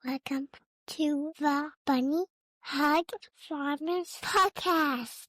Welcome to the Bunny Hug Farmers Podcast.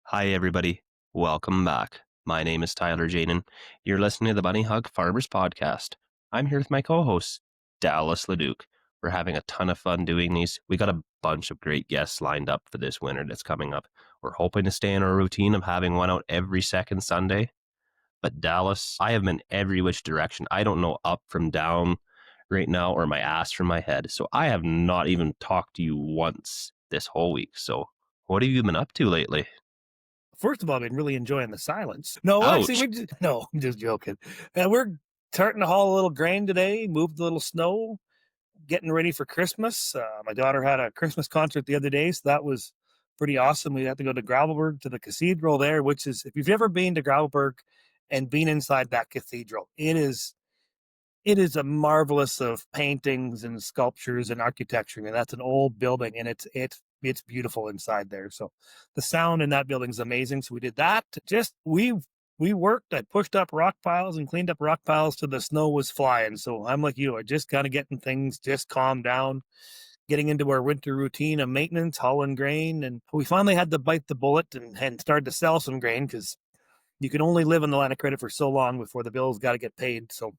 Hi, everybody. Welcome back. My name is Tyler Jaden. You're listening to the Bunny Hug Farmers Podcast. I'm here with my co-host, Dallas LeDuc. We're having a ton of fun doing these. We got a bunch of great guests lined up for this winter that's coming up. We're hoping to stay in our routine of having one out every second Sunday. But Dallas, I have been every which direction. I don't know up from down right now or my ass from my head. So I have not even talked to you once this whole week. So what have you been up to lately? First of all, I've been really enjoying the silence. No, Ouch. actually, I'm just joking. We're starting to haul a little grain today, moved a little snow, getting ready for Christmas. My daughter had a Christmas concert the other day, so that was pretty awesome. We had to go to Gravelburg to the cathedral there, which is, if you've ever been to Gravelburg and been inside that cathedral, it is a marvelous of paintings and sculptures and architecture. And that's an old building, and it's beautiful inside there. So the sound in that building is amazing. So we did that. We worked. I pushed up rock piles and cleaned up rock piles till the snow was flying. So I'm like you, I just kind of getting things just calmed down, getting into our winter routine of maintenance, hauling grain. And we finally had to bite the bullet and started to sell some grain, because you can only live in the line of credit for so long before the bills got to get paid. So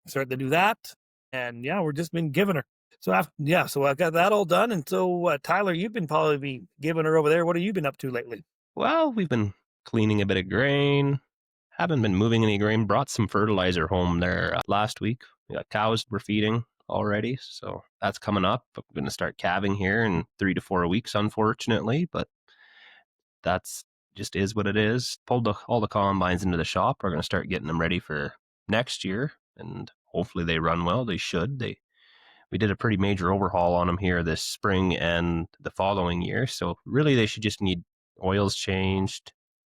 started to do that, and we're just been giving her. So I got that all done. And so Tyler, you've been probably giving her over there. What have you been up to lately? Well, we've been cleaning a bit of grain. Haven't been moving any grain. Brought some fertilizer home there last week. We got cows we're feeding already, so that's coming up. I'm going to start calving here in 3 to 4 weeks, unfortunately, but that's just is what it is. Pulled all the combines into the shop. We're going to start getting them ready for next year, and hopefully they run well. They should. We did a pretty major overhaul on them here this spring and the following year. So really they should just need oils changed,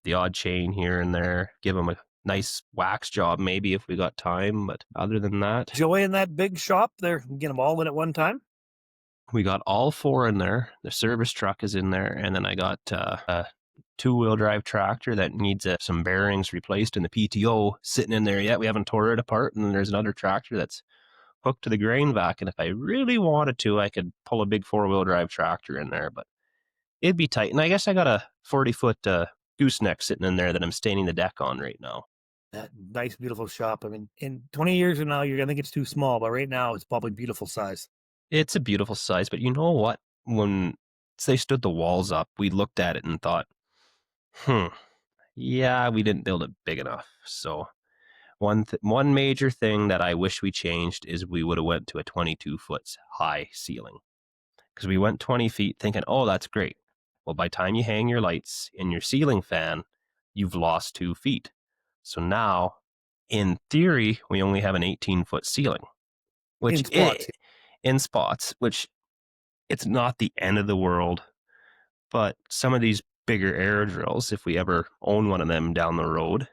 the odd chain here and there, give them a nice wax job maybe if we got time. But other than that, Joy in that big shop there, get them all in at one time. we got all 4 in there. The service truck is in there. And then I got a 2-wheel drive tractor that needs some bearings replaced in the PTO sitting in there yet. We haven't tore it apart. And then there's another tractor that's hooked to the grain vac, and if I really wanted to, I could pull a big 4-wheel drive tractor in there, but it'd be tight. And I guess I got a 40-foot gooseneck sitting in there that I'm staining the deck on right now. That nice, beautiful shop. I mean, in 20 years from now, you're going to think it's too small, but right now it's probably beautiful size. It's a beautiful size, but you know what? When they stood the walls up, we looked at it and thought, yeah, we didn't build it big enough. So one major thing that I wish we changed is we would have went to a 22-foot high ceiling, because we went 20 feet thinking, oh, that's great. Well, by the time you hang your lights in your ceiling fan, you've lost 2 feet. So now, in theory, we only have an 18-foot ceiling, which in spots, which it's not the end of the world. But some of these bigger air drills, if we ever own one of them down the road,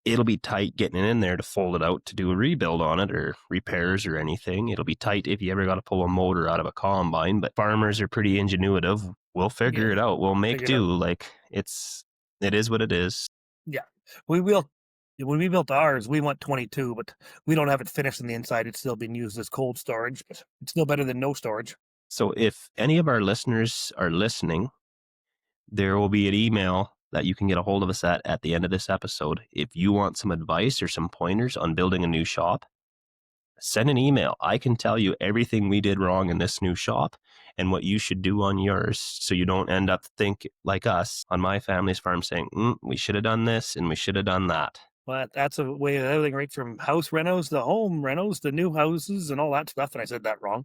it'll be tight getting it in there to fold it out to do a rebuild on it or repairs or anything. It'll be tight if you ever got to pull a motor out of a combine, but farmers are pretty ingenuitive. We'll figure it out. We'll make do. Like it is what it is. Yeah. When we built ours, we went 22, but we don't have it finished on the inside. It's still being used as cold storage, but it's still better than no storage. So if any of our listeners are listening, there will be an email that you can get a hold of us at the end of this episode. If you want some advice or some pointers on building a new shop, send an email. I can tell you everything we did wrong in this new shop and what you should do on yours, so you don't end up like us on my family's farm saying, we should have done this and we should have done that. But that's a way of everything, right from house renos to home renos to new houses and all that stuff. And I said that wrong.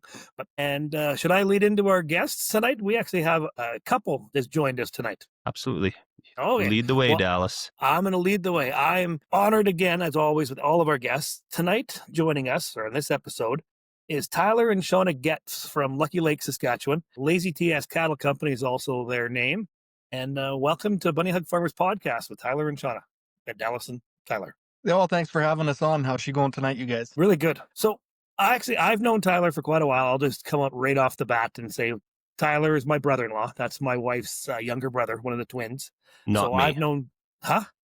And should I lead into our guests tonight? We actually have a couple that's joined us tonight. Absolutely. Okay. Lead the way, Dallas. I'm going to lead the way. I'm honored again, as always, with all of our guests. Tonight, joining us, or in this episode, is Tyler and Shauna Getz from Lucky Lake, Saskatchewan. Lazy TS Cattle Company is also their name. And welcome to Bunny Hug Farmers Podcast with Tyler and Shauna. And Dallas and Tyler. Yeah, well, thanks for having us on. How's she going tonight, you guys? Really good. So I've known Tyler for quite a while. I'll just come out right off the bat and say Tyler is my brother-in-law. That's my wife's younger brother, one of the twins. Not So I've me. known,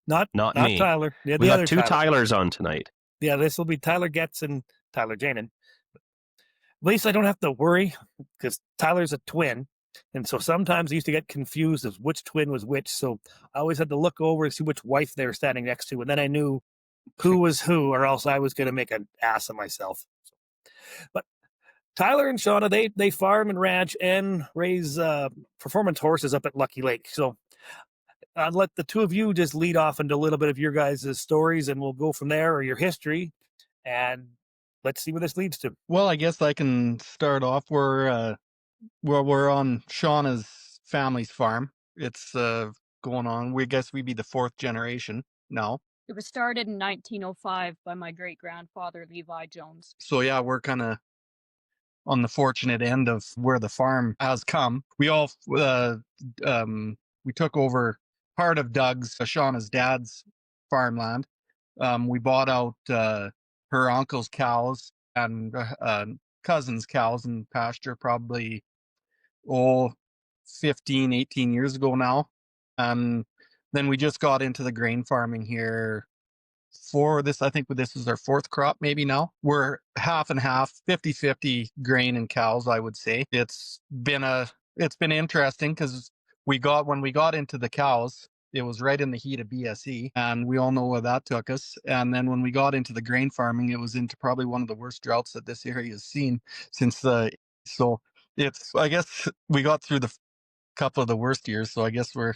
Not not me. Tyler. Yeah, We the got other two Tyler. Tylers on tonight. Yeah, this will be Tyler Getz and Tyler Janin. At least I don't have to worry because Tyler's a twin. And so sometimes I used to get confused as which twin was which. So I always had to look over and see which wife they were standing next to. And then I knew who was who, or else I was going to make an ass of myself. But Tyler and Shauna, they farm and ranch and raise performance horses up at Lucky Lake. So I'll let the two of you just lead off into a little bit of your guys' stories, and we'll go from there, or your history, and let's see where this leads to. Well, I guess I can start off. We're on Shauna's family's farm. It's going on. We guess we'd be the fourth generation now. It was started in 1905 by my great-grandfather, Levi Jones. So yeah, we're kind of on the fortunate end of where the farm has come. We all we took over part of Doug's, Shauna's dad's farmland. We bought out her uncle's cows and cousin's cows in pasture probably 15, 18 years ago now. Then we just got into the grain farming here for this. I think this is our fourth crop maybe now. We're half and half, 50-50 grain and cows, I would say. It's been interesting because when we got into the cows, it was right in the heat of BSE, and we all know where that took us. And then when we got into the grain farming, it was into probably one of the worst droughts that this area has seen so I guess we got through the couple of the worst years, so I guess we're,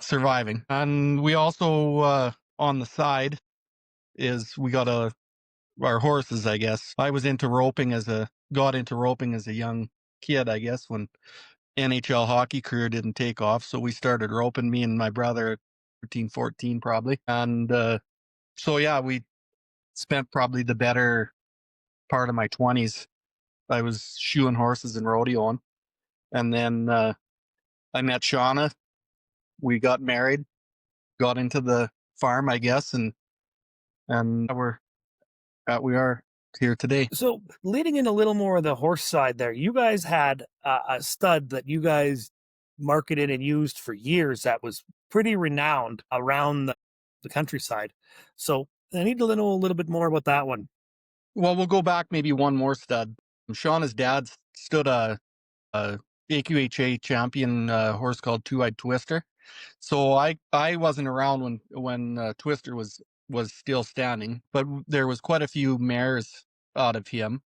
surviving. And we also, on the side, is we got our horses, I guess. I got into roping as a young kid, I guess, when NHL hockey career didn't take off. So we started roping, me and my brother at 13, 14 probably. And so yeah, we spent probably the better part of my 20s. I was shoeing horses and rodeoing. And then I met Shauna. We got married, got into the farm, I guess, and we are here today. So leading in a little more of the horse side there, you guys had a stud that you guys marketed and used for years that was pretty renowned around the countryside. So I need to know a little bit more about that one. Well, we'll go back maybe one more stud. Shauna's dad stood a AQHA champion horse called Two-Eyed Twister. So I wasn't around when Twister was still standing, but there was quite a few mares out of him.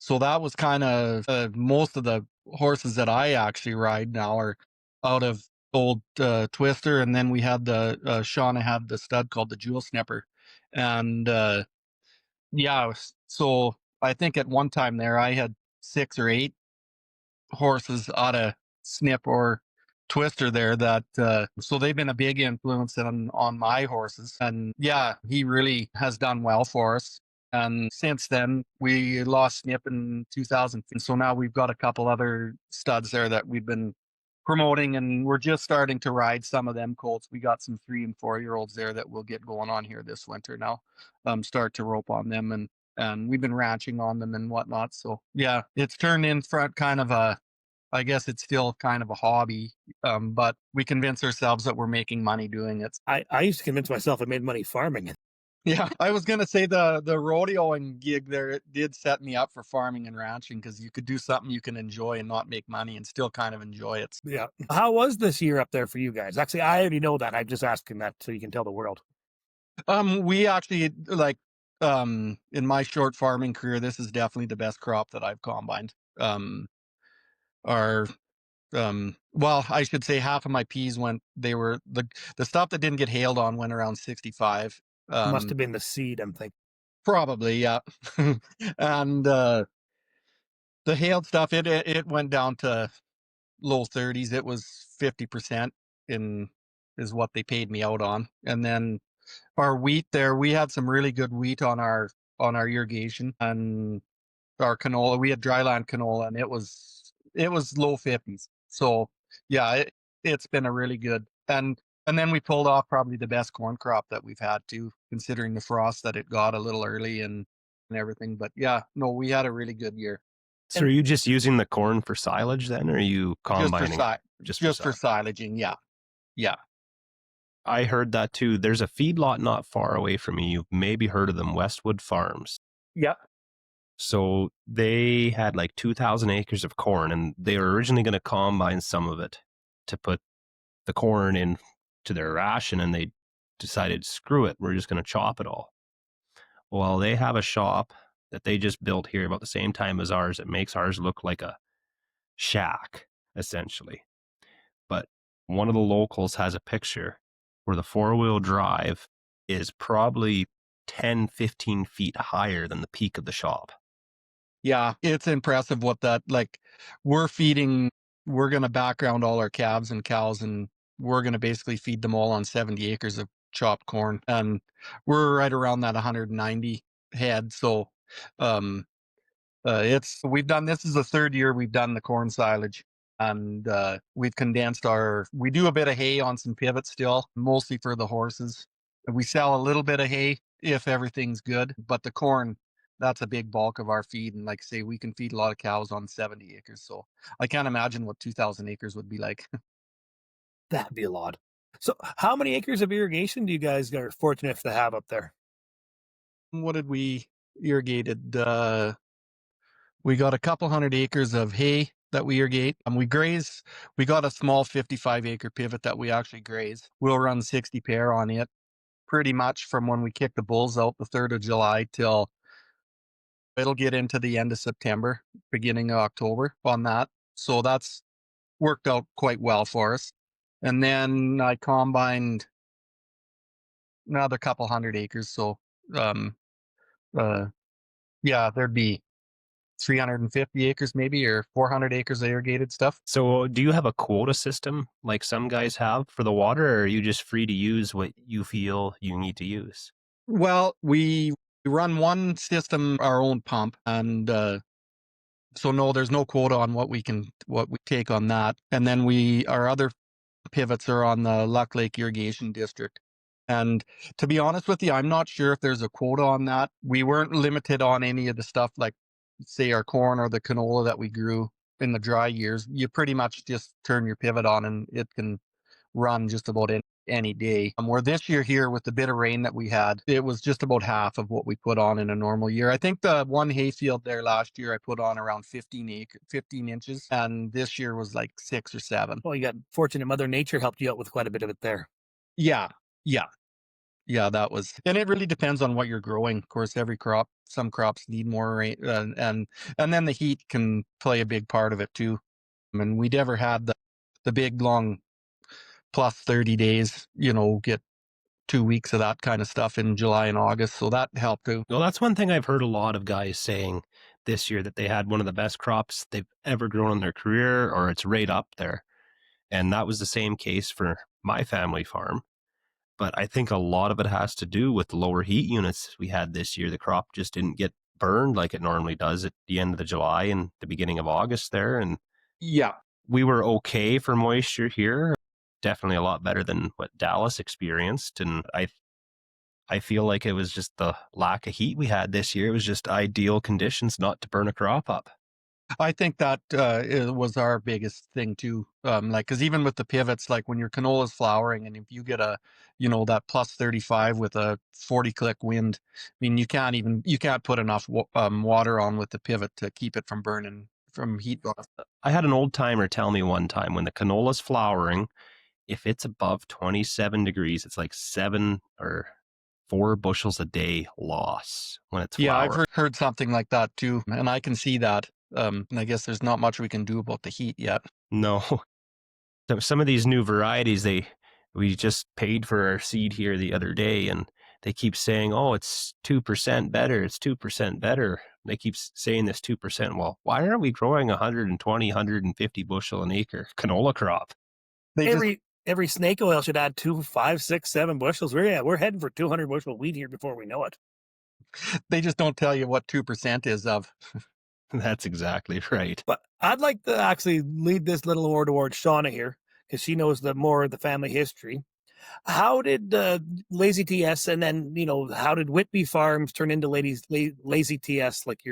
So that was kind of most of the horses that I actually ride now are out of old Twister, and then we had Shauna had the stud called the Jewel Snipper, and yeah, so I think at one time there I had 6 or 8 horses out of Snip or Twister there that so they've been a big influence on my horses, and yeah, he really has done well for us. And since then we lost Snip in 2000, and so now we've got a couple other studs there that we've been promoting, and we're just starting to ride some of them colts. We got some 3 and 4 year olds there that we'll get going on here this winter now. Start to rope on them, and we've been ranching on them and whatnot. So yeah, it's turned in front kind of I guess it's still kind of a hobby, but we convince ourselves that we're making money doing it. I used to convince myself I made money farming it. Yeah, I was going to say the rodeoing gig there, it did set me up for farming and ranching because you could do something you can enjoy and not make money and still kind of enjoy it. Yeah. How was this year up there for you guys? Actually, I already know that. I'm just asking that so you can tell the world. We actually, in my short farming career, this is definitely the best crop that I've combined. Well, I should say half of my peas they were the stuff that didn't get hailed on went around 65. Must have been the seed, I'm thinking. Probably, yeah. And the hailed stuff, it went down to low 30s. It was 50% is what they paid me out on. And then our wheat there, we had some really good wheat on our irrigation, and our canola. We had dryland canola, and it was low 50s. So yeah, it's been a really good, and then we pulled off probably the best corn crop that we've had too, considering the frost that it got a little early, and and everything. But yeah, no, we had a really good year. So are you just using the corn for silage then, or are you combining it? Just for silaging, yeah. Yeah. I heard that too. There's a feedlot not far away from me. You've maybe heard of them, Westwood Farms. Yeah. So they had like 2,000 acres of corn, and they were originally going to combine some of it to put the corn in to their ration, and they decided, screw it, we're just going to chop it all. Well, they have a shop that they just built here about the same time as ours. It makes ours look like a shack, essentially. But one of the locals has a picture where the four-wheel drive is probably 10, 15 feet higher than the peak of the shop. Yeah, it's impressive what that, like, we're going to background all our calves and cows, and we're going to basically feed them all on 70 acres of chopped corn. And we're right around that 190 head. So, this is the third year we've done the corn silage. And we've condensed we do a bit of hay on some pivots still, mostly for the horses. We sell a little bit of hay if everything's good, but the corn, that's a big bulk of our feed. And like I say, we can feed a lot of cows on 70 acres. So I can't imagine what 2,000 acres would be like. That'd be a lot. So how many acres of irrigation do you guys are fortunate to have up there? What did we irrigated? We got a couple hundred acres of hay that we irrigate. And we got a small 55-acre pivot that we actually graze. We'll run 60 pair on it pretty much from when we kick the bulls out the 3rd of July till it'll get into the end of September, beginning of October on that. So that's worked out quite well for us. And then I combined another couple hundred acres. So, yeah, there'd be 350 acres maybe, or 400 acres of irrigated stuff. So do you have a quota system like some guys have for the water, or are you just free to use what you feel you need to use? Well, we run one system, our own pump, and so no, there's no quota on what we take on that. And then our other pivots are on the Luck Lake Irrigation District. And to be honest with you, I'm not sure if there's a quota on that. We weren't limited on any of the stuff like, say, our corn or the canola that we grew in the dry years. You pretty much just turn your pivot on and it can run just about any day. Where this year here, with the bit of rain that we had, it was just about half of what we put on in a normal year. I think the one hayfield there last year I put on around 15 inches, and this year was like 6 or 7. Well, you got fortunate Mother Nature helped you out with quite a bit of it there. Yeah, that was, and it really depends on what you're growing. Of course, some crops need more rain, and then the heat can play a big part of it too. I mean, we never had the big long plus 30 days, get 2 weeks of that kind of stuff in July and August. So that helped too. Well, that's one thing I've heard a lot of guys saying this year, that they had one of the best crops they've ever grown in their career, or it's right up there. And that was the same case for my family farm. But I think a lot of it has to do with the lower heat units we had this year. The crop just didn't get burned like it normally does at the end of the July and the beginning of August there. And yeah, we were okay for moisture here. Definitely a lot better than what Dallas experienced. And I feel like it was just the lack of heat we had this year. It was just ideal conditions not to burn a crop up. I think that it was our biggest thing too. Because even with the pivots, like when your canola's flowering, and if you get that plus 35 with a 40 click wind, I mean, you can't put enough water on with the pivot to keep it from burning from heat loss. I had an old timer tell me one time, when the canola's flowering, if it's above 27 degrees, it's like 7 or 4 bushels a day loss when it's flowering. Yeah, I've heard something like that too, and I can see that. And I guess there's not much we can do about the heat yet. No. So some of these new varieties, we just paid for our seed here the other day, and they keep saying, oh, it's 2% better. It's 2% better. They keep saying this 2%. Well, why aren't we growing 120, 150 bushel an acre canola crop? Every snake oil should add 2, 5, 6, 7 bushels. We're heading for 200 bushel wheat here before we know it. They just don't tell you what 2% is of. That's exactly right. But I'd like to actually lead this little war towards Shauna here, because she knows more of the family history. How did Lazy TS and then, how did Whitby Farms turn into Lazy TS, like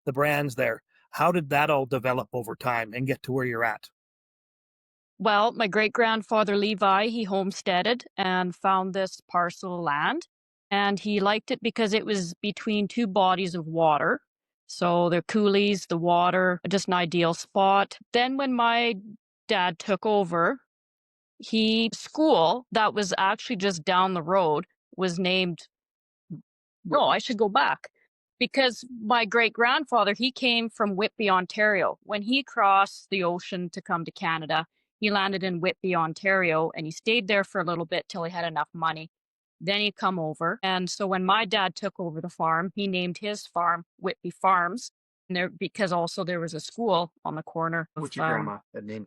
the brands there? How did that all develop over time and get to where you're at? Well, my great grandfather Levi, he homesteaded and found this parcel of land. And he liked it because it was between two bodies of water. So the coulees, the water, just an ideal spot. Then when my dad took over, school that was actually just down the road was named. No, I should go back because my great grandfather, he came from Whitby, Ontario. When he crossed the ocean to come to Canada, he landed in Whitby, Ontario, and he stayed there for a little bit till he had enough money. Then he come over. And so when my dad took over the farm, he named his farm Whitby Farms. And because also there was a school on the corner. Which your grandma had named.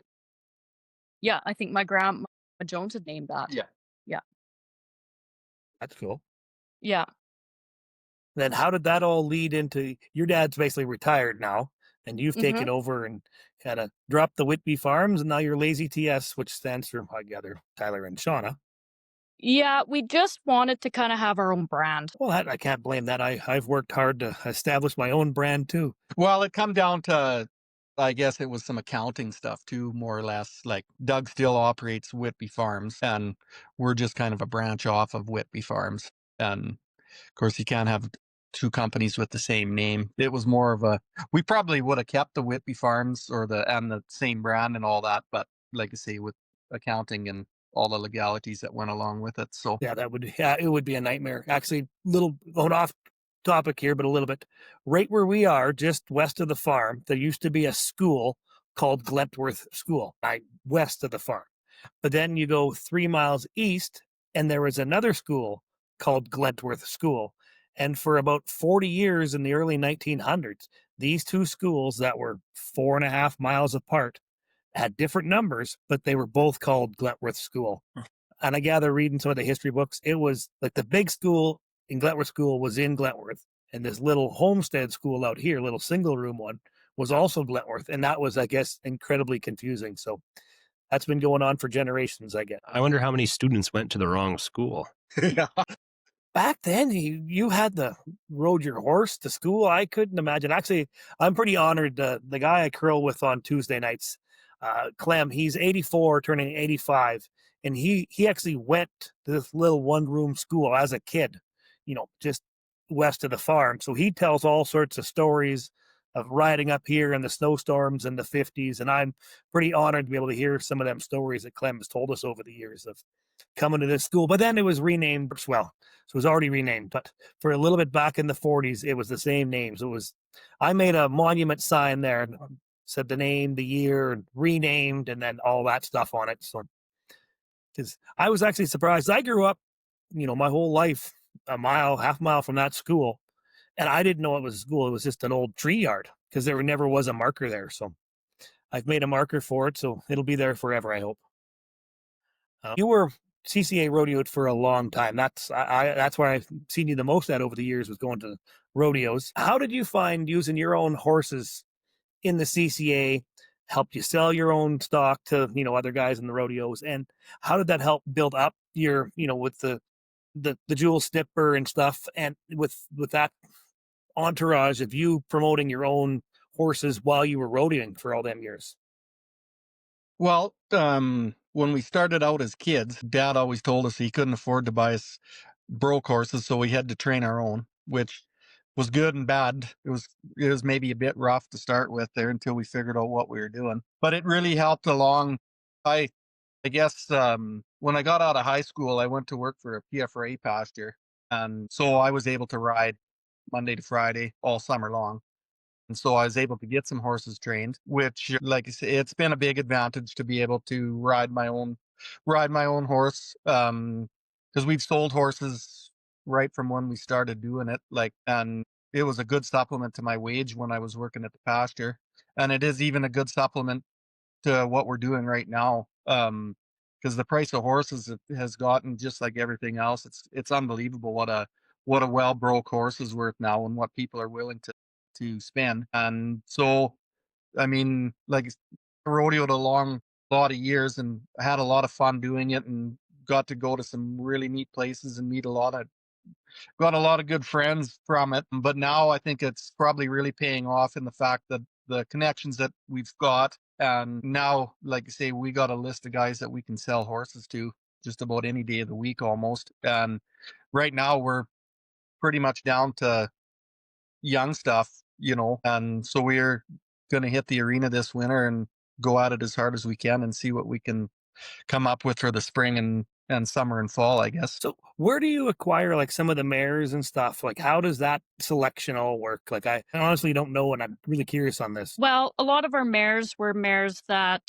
Yeah, I think my grandma Jones had named that. Yeah. Yeah. That's cool. Yeah. Then how did that all lead into your dad's basically retired now, and you've taken over and kind of dropped the Whitby Farms, and now you're Lazy TS, which stands for, I gather, Tyler and Shauna. Yeah, we just wanted to kind of have our own brand. Well, I can't blame that. I've worked hard to establish my own brand too. Well, it come down to, I guess it was some accounting stuff too, more or less. Like Doug still operates Whitby Farms, and we're just kind of a branch off of Whitby Farms. And of course, you can't have two companies with the same name. It was more of we probably would have kept the Whitby Farms and the same brand and all that, but like I say, with accounting and all the legalities that went along with it. So yeah, it would be a nightmare. Actually, little going off topic here, but a little bit. Right where we are, just west of the farm, there used to be a school called Glentworth School, west of the farm. But then you go 3 miles east, and there was another school called Glentworth School. And for about 40 years in the early 1900s, these two schools that were 4.5 miles apart had different numbers, but they were both called Glentworth School. And I gather reading some of the history books, it was like the big school in Glentworth School was in Glentworth, and this little homestead school out here, little single room one, was also Glentworth. And that was, I guess, incredibly confusing. So that's been going on for generations, I guess. I wonder how many students went to the wrong school. yeah. Back then, you had to rode your horse to school. I couldn't imagine. Actually, I'm pretty honored. The guy I curl with on Tuesday nights, Clem, he's 84, turning 85, and he actually went to this little one-room school as a kid, just west of the farm. So he tells all sorts of stories of riding up here in the snowstorms in the 50s, and I'm pretty honored to be able to hear some of them stories that Clem has told us over the years of coming to this school. But then it was renamed, well, so it was already renamed, but for a little bit back in the 40s, it was the same name. So I made a monument sign there and said the name, the year, and renamed, and then all that stuff on it. So, because I was actually surprised. I grew up, my whole life half mile from that school, and I didn't know it was a school. It was just an old tree yard because there never was a marker there. So I've made a marker for it, so it'll be there forever, I hope. You were CCA rodeoed for a long time. That's where I've seen you the most at over the years, was going to rodeos. How did you find using your own horses in the CCA helped you sell your own stock to, other guys in the rodeos? And how did that help build up your, with the jewel snipper and stuff, and with that entourage of you promoting your own horses while you were rodeoing for all them years? Well, when we started out as kids, Dad always told us he couldn't afford to buy us broke horses, so we had to train our own, which was good and bad. It was maybe a bit rough to start with there until we figured out what we were doing. But it really helped along. I guess when I got out of high school, I went to work for a PFRA pasture, and so I was able to ride Monday to Friday all summer long. And so I was able to get some horses trained, which, like I say, it's been a big advantage to be able to ride my own horse. Because we've sold horses right from when we started doing it, and it was a good supplement to my wage when I was working at the pasture. And it is even a good supplement to what we're doing right now. Because the price of horses has gotten, just like everything else, it's unbelievable what a well broke horse is worth now and what people are willing to spend. And so, I mean, like, I rodeoed a lot of years and I had a lot of fun doing it and got to go to some really neat places and got a lot of good friends from it. But now I think it's probably really paying off in the fact that the connections that we've got, and now, like I say, we got a list of guys that we can sell horses to just about any day of the week almost. And right now we're pretty much down to young stuff, and so we're going to hit the arena this winter and go at it as hard as we can and see what we can come up with for the spring and summer and fall, I guess. So where do you acquire like some of the mares and stuff? Like how does that selection all work? Like I honestly don't know, and I'm really curious on this. Well, a lot of our mares were mares that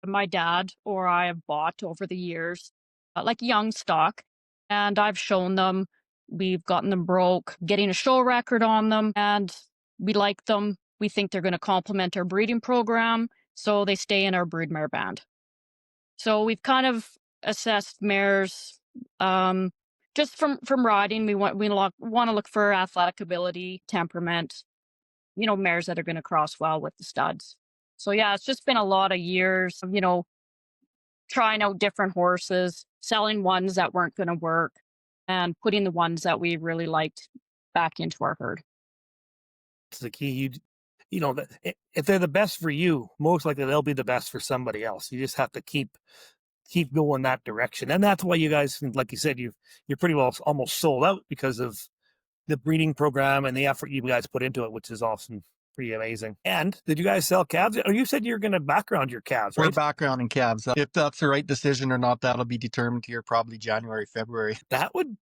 my dad or I have bought over the years, like young stock, and I've shown them. We've gotten them broke, getting a show record on them, and we like them. We think they're going to complement our breeding program, so they stay in our broodmare band. So we've kind of assessed mares just from riding. We want to look for athletic ability, temperament, mares that are going to cross well with the studs. So yeah, it's just been a lot of years of, trying out different horses, selling ones that weren't going to work, and putting the ones that we really liked back into our herd. It's the key. If they're the best for you, most likely they'll be the best for somebody else. You just have to keep going that direction. And that's why you guys, like you said, you're pretty well almost sold out because of the breeding program and the effort you guys put into it, which is awesome. Pretty amazing. And did you guys sell calves? Or you said you're going to background your calves, right? We're backgrounding calves. If that's the right decision or not, that'll be determined here probably January, February. That would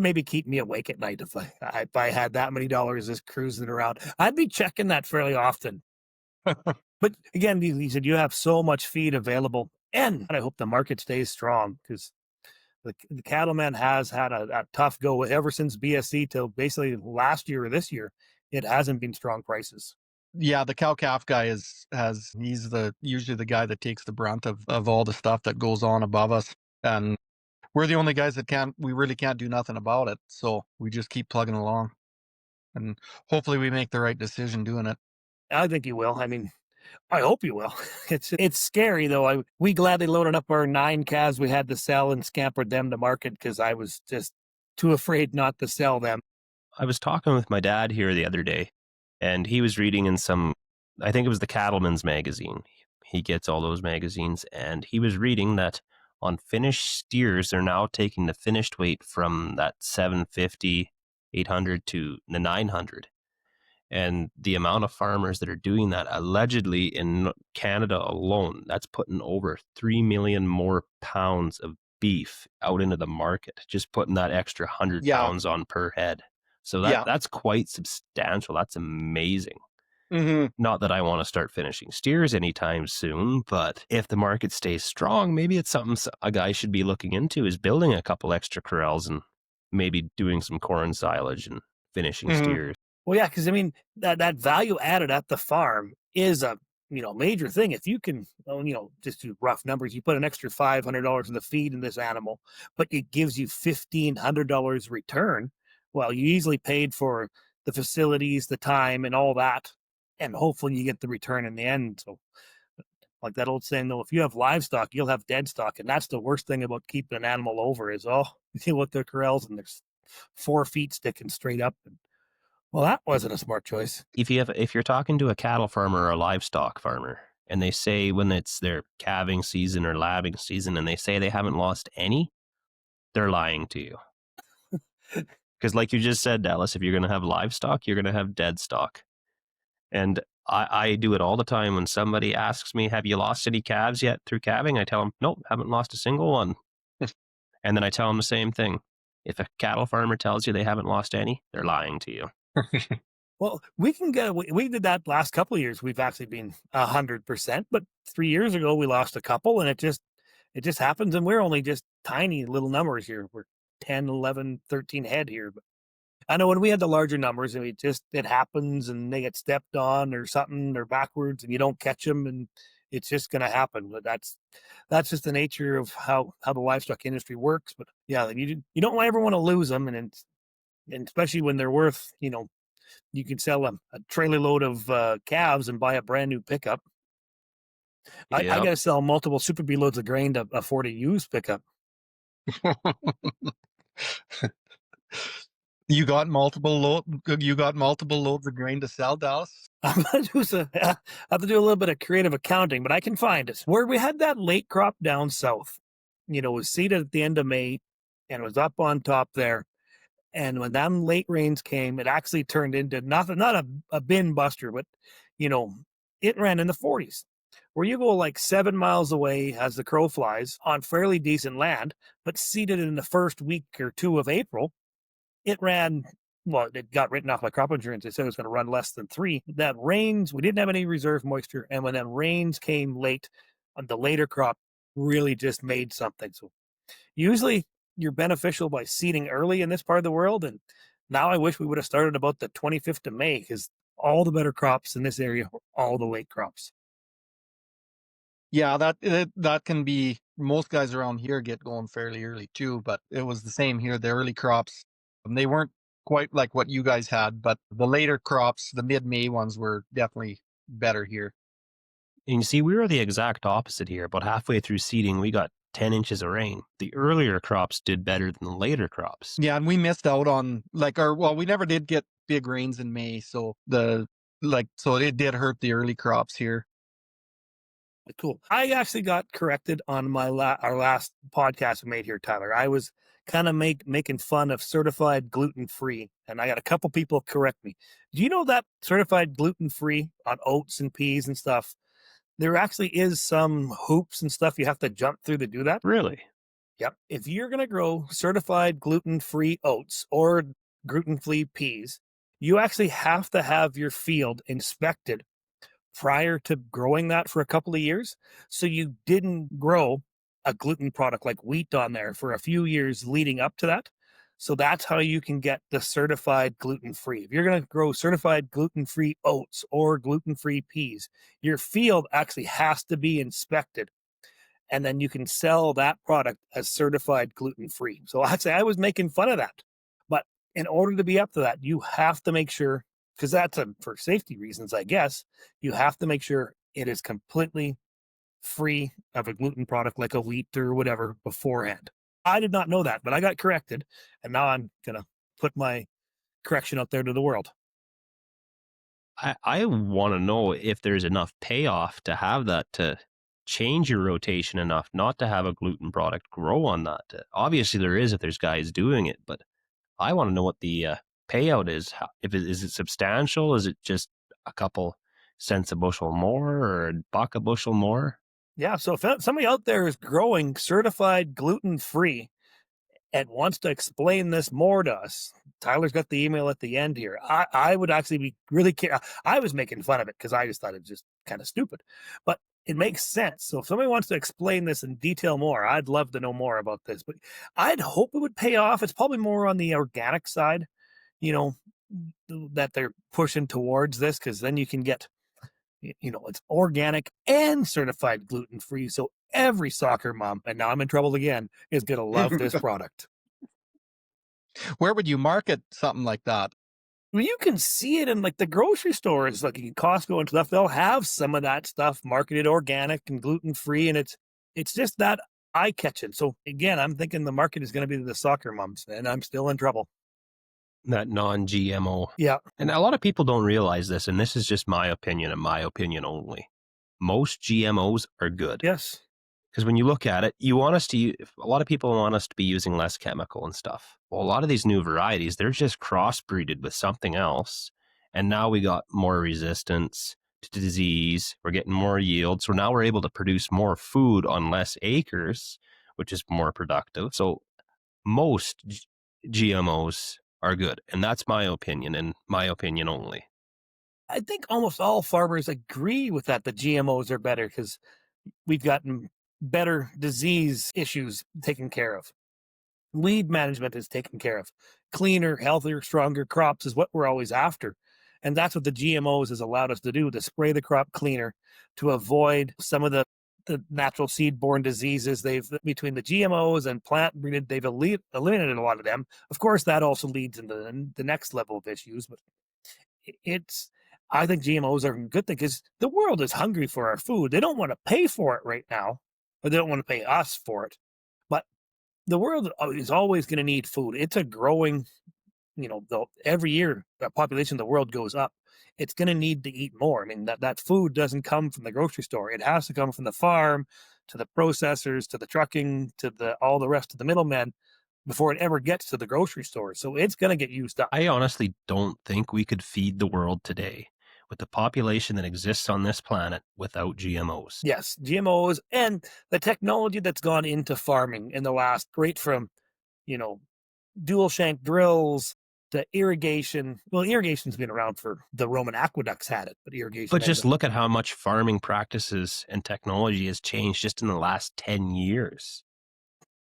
maybe keep me awake at night if I had that many dollars just cruising around. I'd be checking that fairly often. But again, you said you have so much feed available, and I hope the market stays strong because the cattleman has had a tough go ever since BSC till basically last year or this year. It hasn't been strong prices. Yeah, the cow-calf guy he's usually the guy that takes the brunt of all the stuff that goes on above us. And we're the only guys we really can't do nothing about it. So we just keep plugging along. And hopefully we make the right decision doing it. I think you will. I mean, I hope you will. It's scary though. We gladly loaded up our 9 calves we had to sell and scampered them to market because I was just too afraid not to sell them. I was talking with my dad here the other day, and he was reading in I think it was the Cattleman's magazine. He gets all those magazines, and he was reading that on finished steers, they're now taking the finished weight from that 750, 800 to the 900. And the amount of farmers that are doing that, allegedly in Canada alone, that's putting over 3 million more pounds of beef out into the market, just putting that extra 100 pounds on per head. So that's quite substantial. That's amazing. Mm-hmm. Not that I want to start finishing steers anytime soon, but if the market stays strong, maybe it's something a guy should be looking into, is building a couple extra corrals and maybe doing some corn silage and finishing steers. Well, yeah, because I mean that value added at the farm is a major thing. If you can, just do rough numbers, you put an extra $500 in the feed in this animal, but it gives you $1,500 return. Well, you easily paid for the facilities, the time, and all that, and hopefully you get the return in the end. So, like that old saying, though, if you have livestock, you'll have dead stock, and that's the worst thing about keeping an animal over is you look at their corrals and there's 4 feet sticking straight up. And, well, that wasn't a smart choice. If you're talking to a cattle farmer or a livestock farmer, and they say when it's their calving season or labbing season, and they say they haven't lost any, they're lying to you. Because like you just said, Dallas, if you're going to have livestock, you're going to have dead stock. And I do it all the time. When somebody asks me, have you lost any calves yet through calving? I tell them, nope, haven't lost a single one. And then I tell them the same thing. If a cattle farmer tells you they haven't lost any, they're lying to you. Well, we did that last couple of years. We've actually been 100%, but 3 years ago we lost a couple, and it just happens. And we're only just tiny little numbers here. We're 10, 11, 13 head here. But I know when we had the larger numbers, it happens, and they get stepped on or something or backwards, and you don't catch them, and it's just going to happen. But that's just the nature of how the livestock industry works. But yeah, you don't ever want to lose them, and especially when they're worth, you can sell a trailer load of calves and buy a brand new pickup. I got to sell multiple Super B loads of grain to afford a used pickup. You got multiple loads of grain to sell, Dallas? I'm gonna do I have to do a little bit of creative accounting, but I can find it. Where we had that late crop down south, it was seeded at the end of May and it was up on top there. And when them late rains came, it actually turned into not a bin buster, but it ran in the 40s. Where you go like 7 miles away as the crow flies on fairly decent land, but seeded in the first week or two of April, it ran. Well, it got written off by crop insurance. They said it was going to run less than 3. That rains, we didn't have any reserve moisture, and when that rains came late, the later crop really just made something. So usually you're beneficial by seeding early in this part of the world. And now I wish we would have started about the 25th of May because all the better crops in this area are all the late crops. Yeah, that can be. Most guys around here get going fairly early too, but it was the same here. The early crops, they weren't quite like what you guys had, but the later crops, the mid-May ones, were definitely better here. And you see, we were the exact opposite here. About halfway through seeding, we got 10 inches of rain. The earlier crops did better than the later crops. Yeah, and we missed out on we never did get big rains in May, so so it did hurt the early crops here. Cool. I actually got corrected on my our last podcast we made here, Tyler. I was kind of making fun of certified gluten-free, and I got a couple people correct me. Do you know that certified gluten-free on oats and peas and stuff, there actually is some hoops and stuff you have to jump through to do that? Really? Yep. If you're going to grow certified gluten-free oats or gluten-free peas, you actually have to have your field inspected prior to growing that for a couple of years. So you didn't grow a gluten product like wheat on there for a few years leading up to that. So that's how you can get the certified gluten-free. If you're going to grow certified gluten-free oats or gluten-free peas, your field actually has to be inspected. And then you can sell that product as certified gluten-free. So I'd say I was making fun of that. But in order to be up to that, you have to make sure, because that's for safety reasons, I guess, you have to make sure it is completely free of a gluten product like a wheat or whatever beforehand. I did not know that, but I got corrected. And now I'm going to put my correction out there to the world. I want to know if there's enough payoff to have that, to change your rotation enough not to have a gluten product grow on that. Obviously there is if there's guys doing it, but I want to know what the payout is. Is it substantial? Is it just a couple cents a bushel more or a buck a bushel more? Yeah, so if somebody out there is growing certified gluten-free and wants to explain this more to us, Tyler's got the email at the end here. I would actually be really I was making fun of it because I just thought it was just kind of stupid, but it makes sense. So if somebody wants to explain this in detail more, I'd love to know more about this, but I'd hope it would pay off. It's probably more on the organic side, that they're pushing towards this, because then you can get, it's organic and certified gluten-free. So every soccer mom, and now I'm in trouble again, is going to love this product. Where would you market something like that? Well, you can see it in like the grocery stores, like in Costco and stuff. They'll have some of that stuff marketed organic and gluten-free, and it's just that eye-catching. So again, I'm thinking the market is going to be the soccer moms, and I'm still in trouble. That non-GMO. Yeah. And a lot of people don't realize this, and this is just my opinion and my opinion only. Most GMOs are good. Yes. Because when you look at it, a lot of people want us to be using less chemical and stuff. Well, a lot of these new varieties, they're just crossbreeded with something else. And now we got more resistance to disease. We're getting more yield. So now we're able to produce more food on less acres, which is more productive. So most GMOs are good. And that's my opinion, and my opinion only. I think almost all farmers agree with that. The GMOs are better because we've gotten better disease issues taken care of. Weed management is taken care of. Cleaner, healthier, stronger crops is what we're always after. And that's what the GMOs has allowed us to do, to spray the crop cleaner, to avoid some of the natural seed-borne diseases. Between the GMOs and plant breeded, they've eliminated a lot of them. Of course, that also leads into the next level of issues, but I think GMOs are a good thing because the world is hungry for our food. They don't want to pay for it right now, or they don't want to pay us for it. But the world is always going to need food. It's a growing, every year the population of the world goes up. It's going to need to eat more. I mean, that food doesn't come from the grocery store. It has to come from the farm to the processors, to the trucking, to all the rest of the middlemen before it ever gets to the grocery store. So it's going to get used up. I honestly don't think we could feed the world today with the population that exists on this planet without GMOs. Yes, GMOs and the technology that's gone into farming in the last, right from, dual shank drills to irrigation. Well, irrigation's been around for the Roman aqueducts had it, but irrigation. But just look at how much farming practices and technology has changed just in the last 10 years.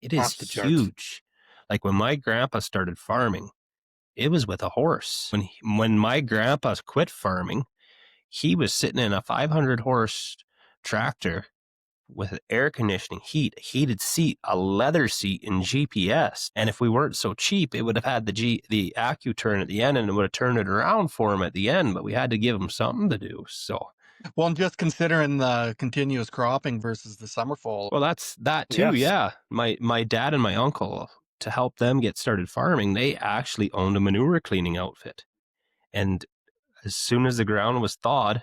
It is huge. Like when my grandpa started farming, it was with a horse. When my grandpa quit farming, he was sitting in a 500 horse tractor with air conditioning, heat, a heated seat, a leather seat, and GPS. And if we weren't so cheap, it would have had the AccuTurn at the end, and it would have turned it around for him at the end. But we had to give him something to do. So, well, and just considering the continuous cropping versus the summer fall. Well, that's that too. Yes. Yeah, my dad and my uncle, to help them get started farming, they actually owned a manure cleaning outfit, and as soon as the ground was thawed,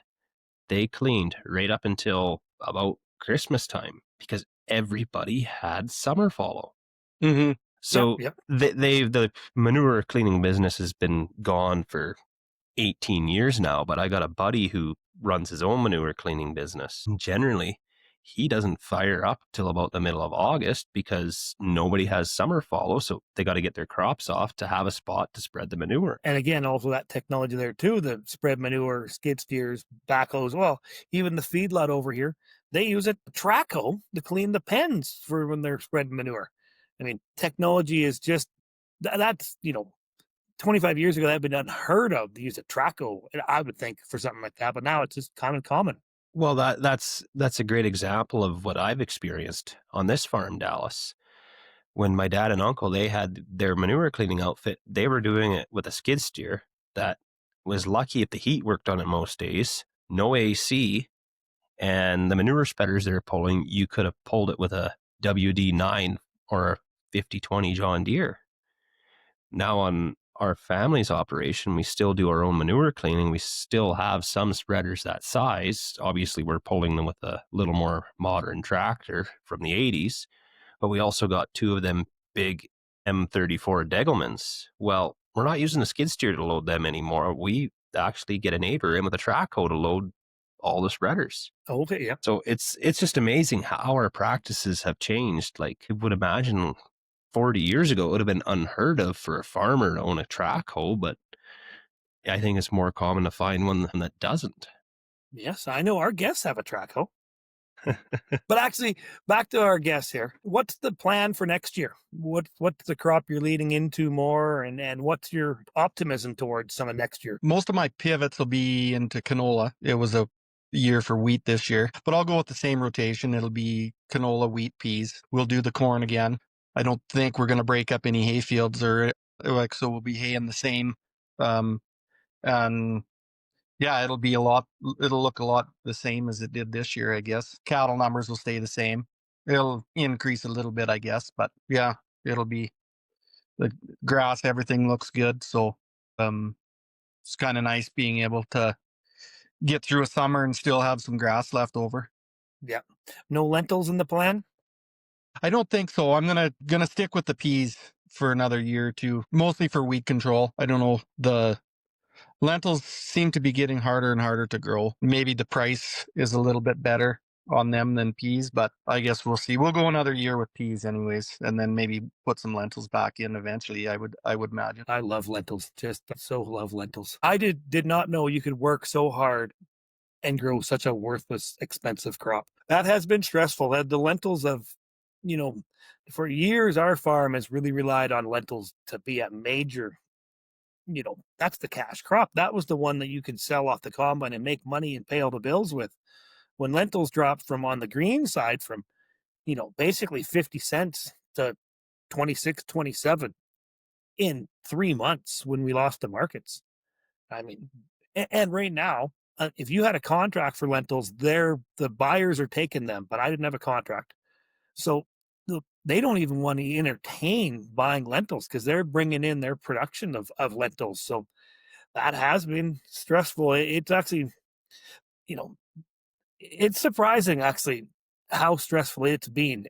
they cleaned right up until about Christmas time because everybody had summer fallow. Mm-hmm. So the manure cleaning business has been gone for 18 years now, but I got a buddy who runs his own manure cleaning business. And generally, he doesn't fire up till about the middle of August because nobody has summer fallow, so they got to get their crops off to have a spot to spread the manure. And again, also that technology there too, the spread manure, skid steers, backhoes. Well, even the feedlot over here, they use a track hoe to clean the pens for when they're spreading manure. I mean, technology is just, that's, 25 years ago, that would been unheard of to use a track hoe, I would think, for something like that. But now it's just kind of common. Well, that's a great example of what I've experienced on this farm, Dallas. When my dad and uncle, they had their manure cleaning outfit, they were doing it with a skid steer that was lucky if the heat worked on it most days, no AC, and the manure spreaders they were pulling, you could have pulled it with a WD-9 or a 5020 John Deere. Now on our family's operation, we still do our own manure cleaning. We still have some spreaders that size. Obviously, we're pulling them with a little more modern tractor from the 80s, but we also got two of them big M34 Degelmans. Well, we're not using the skid steer to load them anymore. We actually get a neighbor in with a track hoe to load all the spreaders. Okay, yeah. So it's just amazing how our practices have changed. Like, I would imagine 40 years ago, it would have been unheard of for a farmer to own a track hoe, but I think it's more common to find one that doesn't. Yes, I know our guests have a track hoe. But actually, back to our guests here. What's the plan for next year? What's the crop you're leading into more, and what's your optimism towards some of next year? Most of my pivots will be into canola. It was a year for wheat this year, but I'll go with the same rotation. It'll be canola, wheat, peas. We'll do the corn again. I don't think we're going to break up any hay fields so we'll be haying the same. And yeah, it'll look a lot the same as it did this year, I guess. Cattle numbers will stay the same. It'll increase a little bit, I guess, but yeah, it'll be the grass, everything looks good. So, it's kind of nice being able to get through a summer and still have some grass left over. Yeah. No lentils in the plan? I don't think so. I'm gonna stick with the peas for another year or two, mostly for weed control. I don't know. The lentils seem to be getting harder and harder to grow. Maybe the price is a little bit better on them than peas, but I guess we'll see. We'll go another year with peas anyways, and then maybe put some lentils back in eventually, I would imagine. I love lentils. Just so love lentils. I did not know you could work so hard and grow such a worthless, expensive crop. That has been stressful. The lentils have, for years, our farm has really relied on lentils to be a major, that's the cash crop. That was the one that you could sell off the combine and make money and pay all the bills with. When lentils dropped from on the green side from, basically 50 cents to 26, 27 in 3 months when we lost the markets. I mean, and right now, if you had a contract for lentils, the buyers are taking them, but I didn't have a contract. So they don't even want to entertain buying lentils because they're bringing in their production of lentils. So that has been stressful. It's actually, you know, it's surprising actually how stressful it's been.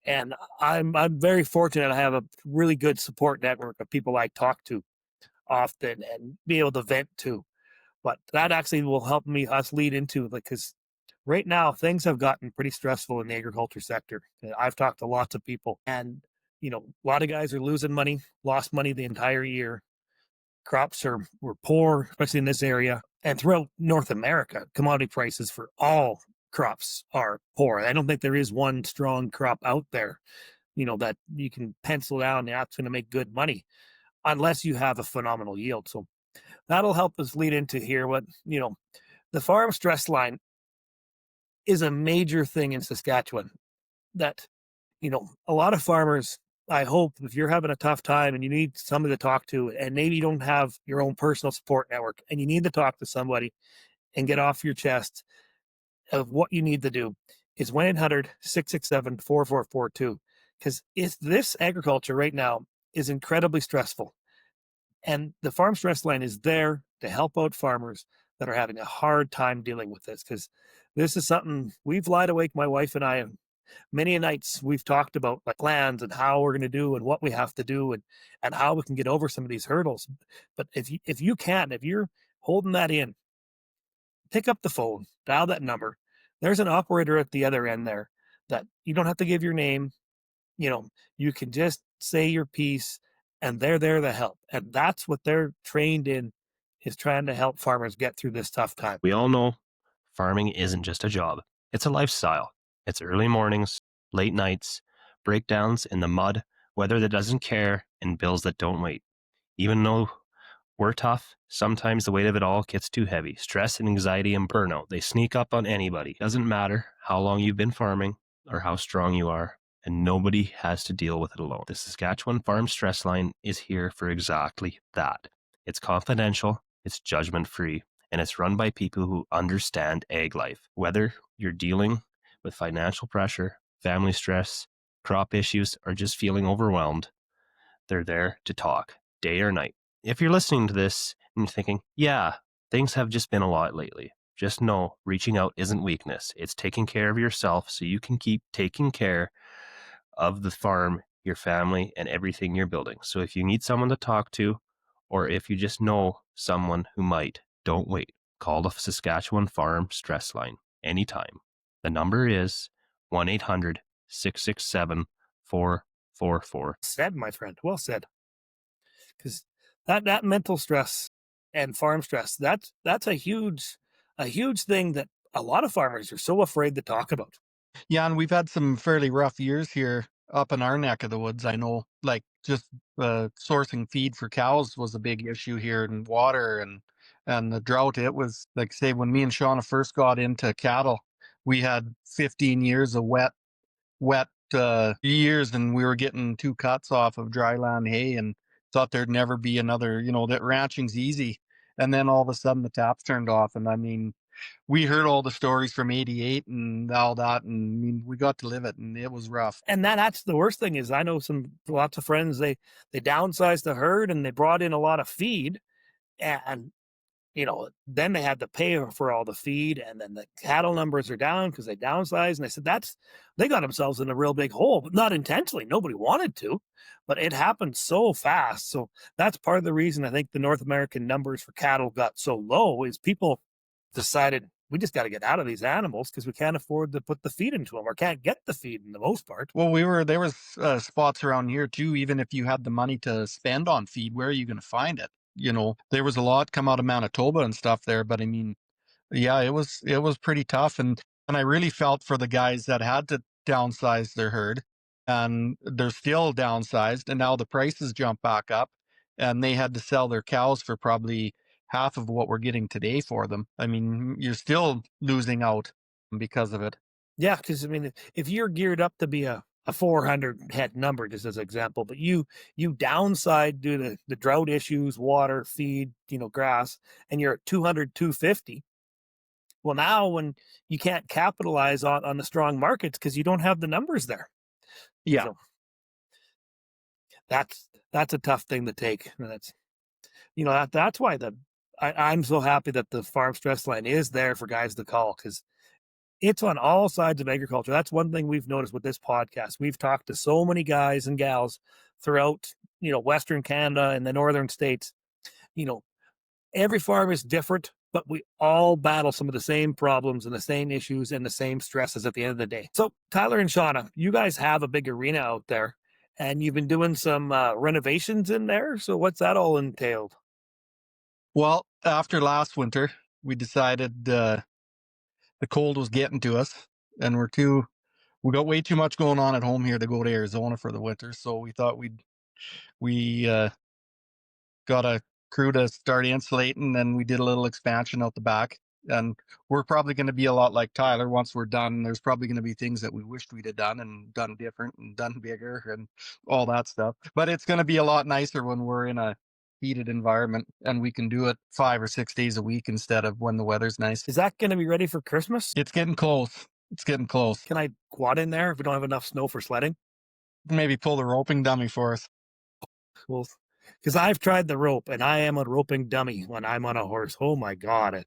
And I'm very fortunate. I have a really good support network of people I talk to often and be able to vent to. But that actually will help us lead into, like, because right now things have gotten pretty stressful in the agriculture sector. I've talked to lots of people, and a lot of guys are losing money, lost money the entire year. Crops were poor, especially in this area and throughout North America. Commodity prices for all crops are poor. I don't think there is one strong crop out there, that you can pencil down that's going to make good money unless you have a phenomenal yield. So that'll help us lead into here what, the farm stress line is a major thing in Saskatchewan that, a lot of farmers, I hope if you're having a tough time and you need somebody to talk to, and maybe you don't have your own personal support network and you need to talk to somebody and get off your chest of what you need to do, is 1-800-667-4442. Because this agriculture right now is incredibly stressful. And the farm stress line is there to help out farmers that are having a hard time dealing with this, because this is something we've lied awake, my wife and I, and many nights we've talked about, like, plans and how we're going to do and what we have to do and how we can get over some of these hurdles. But if you're holding that in, pick up the phone, dial that number. There's an operator at the other end there that you don't have to give your name. You can just say your piece and they're there to help. And that's what they're trained in, is trying to help farmers get through this tough time. We all know farming isn't just a job. It's a lifestyle. It's early mornings, late nights, breakdowns in the mud, weather that doesn't care, and bills that don't wait. Even though we're tough, sometimes the weight of it all gets too heavy. Stress and anxiety and burnout, they sneak up on anybody. Doesn't matter how long you've been farming or how strong you are, and nobody has to deal with it alone. The Saskatchewan Farm Stress Line is here for exactly that. It's confidential, it's judgment-free, and it's run by people who understand ag life. Whether you're dealing with financial pressure, family stress, crop issues, or just feeling overwhelmed, they're there to talk, day or night. If you're listening to this and you're thinking, yeah, things have just been a lot lately, just know reaching out isn't weakness. It's taking care of yourself so you can keep taking care of the farm, your family, and everything you're building. So if you need someone to talk to, or if you just know someone who might, don't wait. Call the Saskatchewan Farm Stress Line anytime. The number is 1-800-667-4444. Said, my friend, well said. Because that mental stress and farm stress, that's a huge thing that a lot of farmers are so afraid to talk about. Yeah, and we've had some fairly rough years here up in our neck of the woods. I know, like, just sourcing feed for cows was a big issue here, and water and the drought. It was, like, say, when me and Shauna first got into cattle, we had 15 years of wet years, and we were getting 2 cuts off of dry land hay and thought there'd never be another, that ranching's easy. And then all of a sudden the taps turned off. And I mean, we heard all the stories from 88 and all that. And I mean, we got to live it, and it was rough. And that's the worst thing. Is I know lots of friends, they downsized the herd and they brought in a lot of feed, and then they had to pay for all the feed, and then the cattle numbers are down because they downsized. And they said they got themselves in a real big hole, but not intentionally. Nobody wanted to, but it happened so fast. So that's part of the reason I think the North American numbers for cattle got so low, is people decided we just got to get out of these animals because we can't afford to put the feed into them, or can't get the feed in the most part. Well, there was spots around here too. Even if you had the money to spend on feed, where are you going to find it? There was a lot come out of Manitoba and stuff there, but I mean, yeah, it was pretty tough, and I really felt for the guys that had to downsize their herd, and they're still downsized, and now the prices jump back up, and they had to sell their cows for probably half of what we're getting today for them. I mean, you're still losing out because of it. Yeah, because I mean, if you're geared up to be a 400 head number, just as an example, but you downside due to the drought issues, water, feed, grass, and you're at 200, 250. Well, now when you can't capitalize on the strong markets because you don't have the numbers there. Yeah. So that's a tough thing to take. And that's why I'm so happy that the farm stress line is there for guys to call, because it's on all sides of agriculture. That's one thing we've noticed with this podcast. We've talked to so many guys and gals throughout, Western Canada and the northern states. Every farm is different, but we all battle some of the same problems and the same issues and the same stresses at the end of the day. So Tyler and Shauna, you guys have a big arena out there, and you've been doing some renovations in there. So what's that all entailed? Well, after last winter, we decided the cold was getting to us, and we got way too much going on at home here to go to Arizona for the winter. So we thought we got a crew to start insulating, and we did a little expansion out the back. And we're probably going to be a lot like Tyler. Once we're done, there's probably going to be things that we wished we'd have done and done different and done bigger and all that stuff. But it's going to be a lot nicer when we're in a heated environment and we can do it 5 or 6 days a week instead of when the weather's nice. Is that going to be ready for Christmas? It's getting close. It's getting close. Can I quad in there if we don't have enough snow for sledding? Maybe pull the roping dummy for us. Well, because I've tried the rope, and I am a roping dummy when I'm on a horse. Oh my God.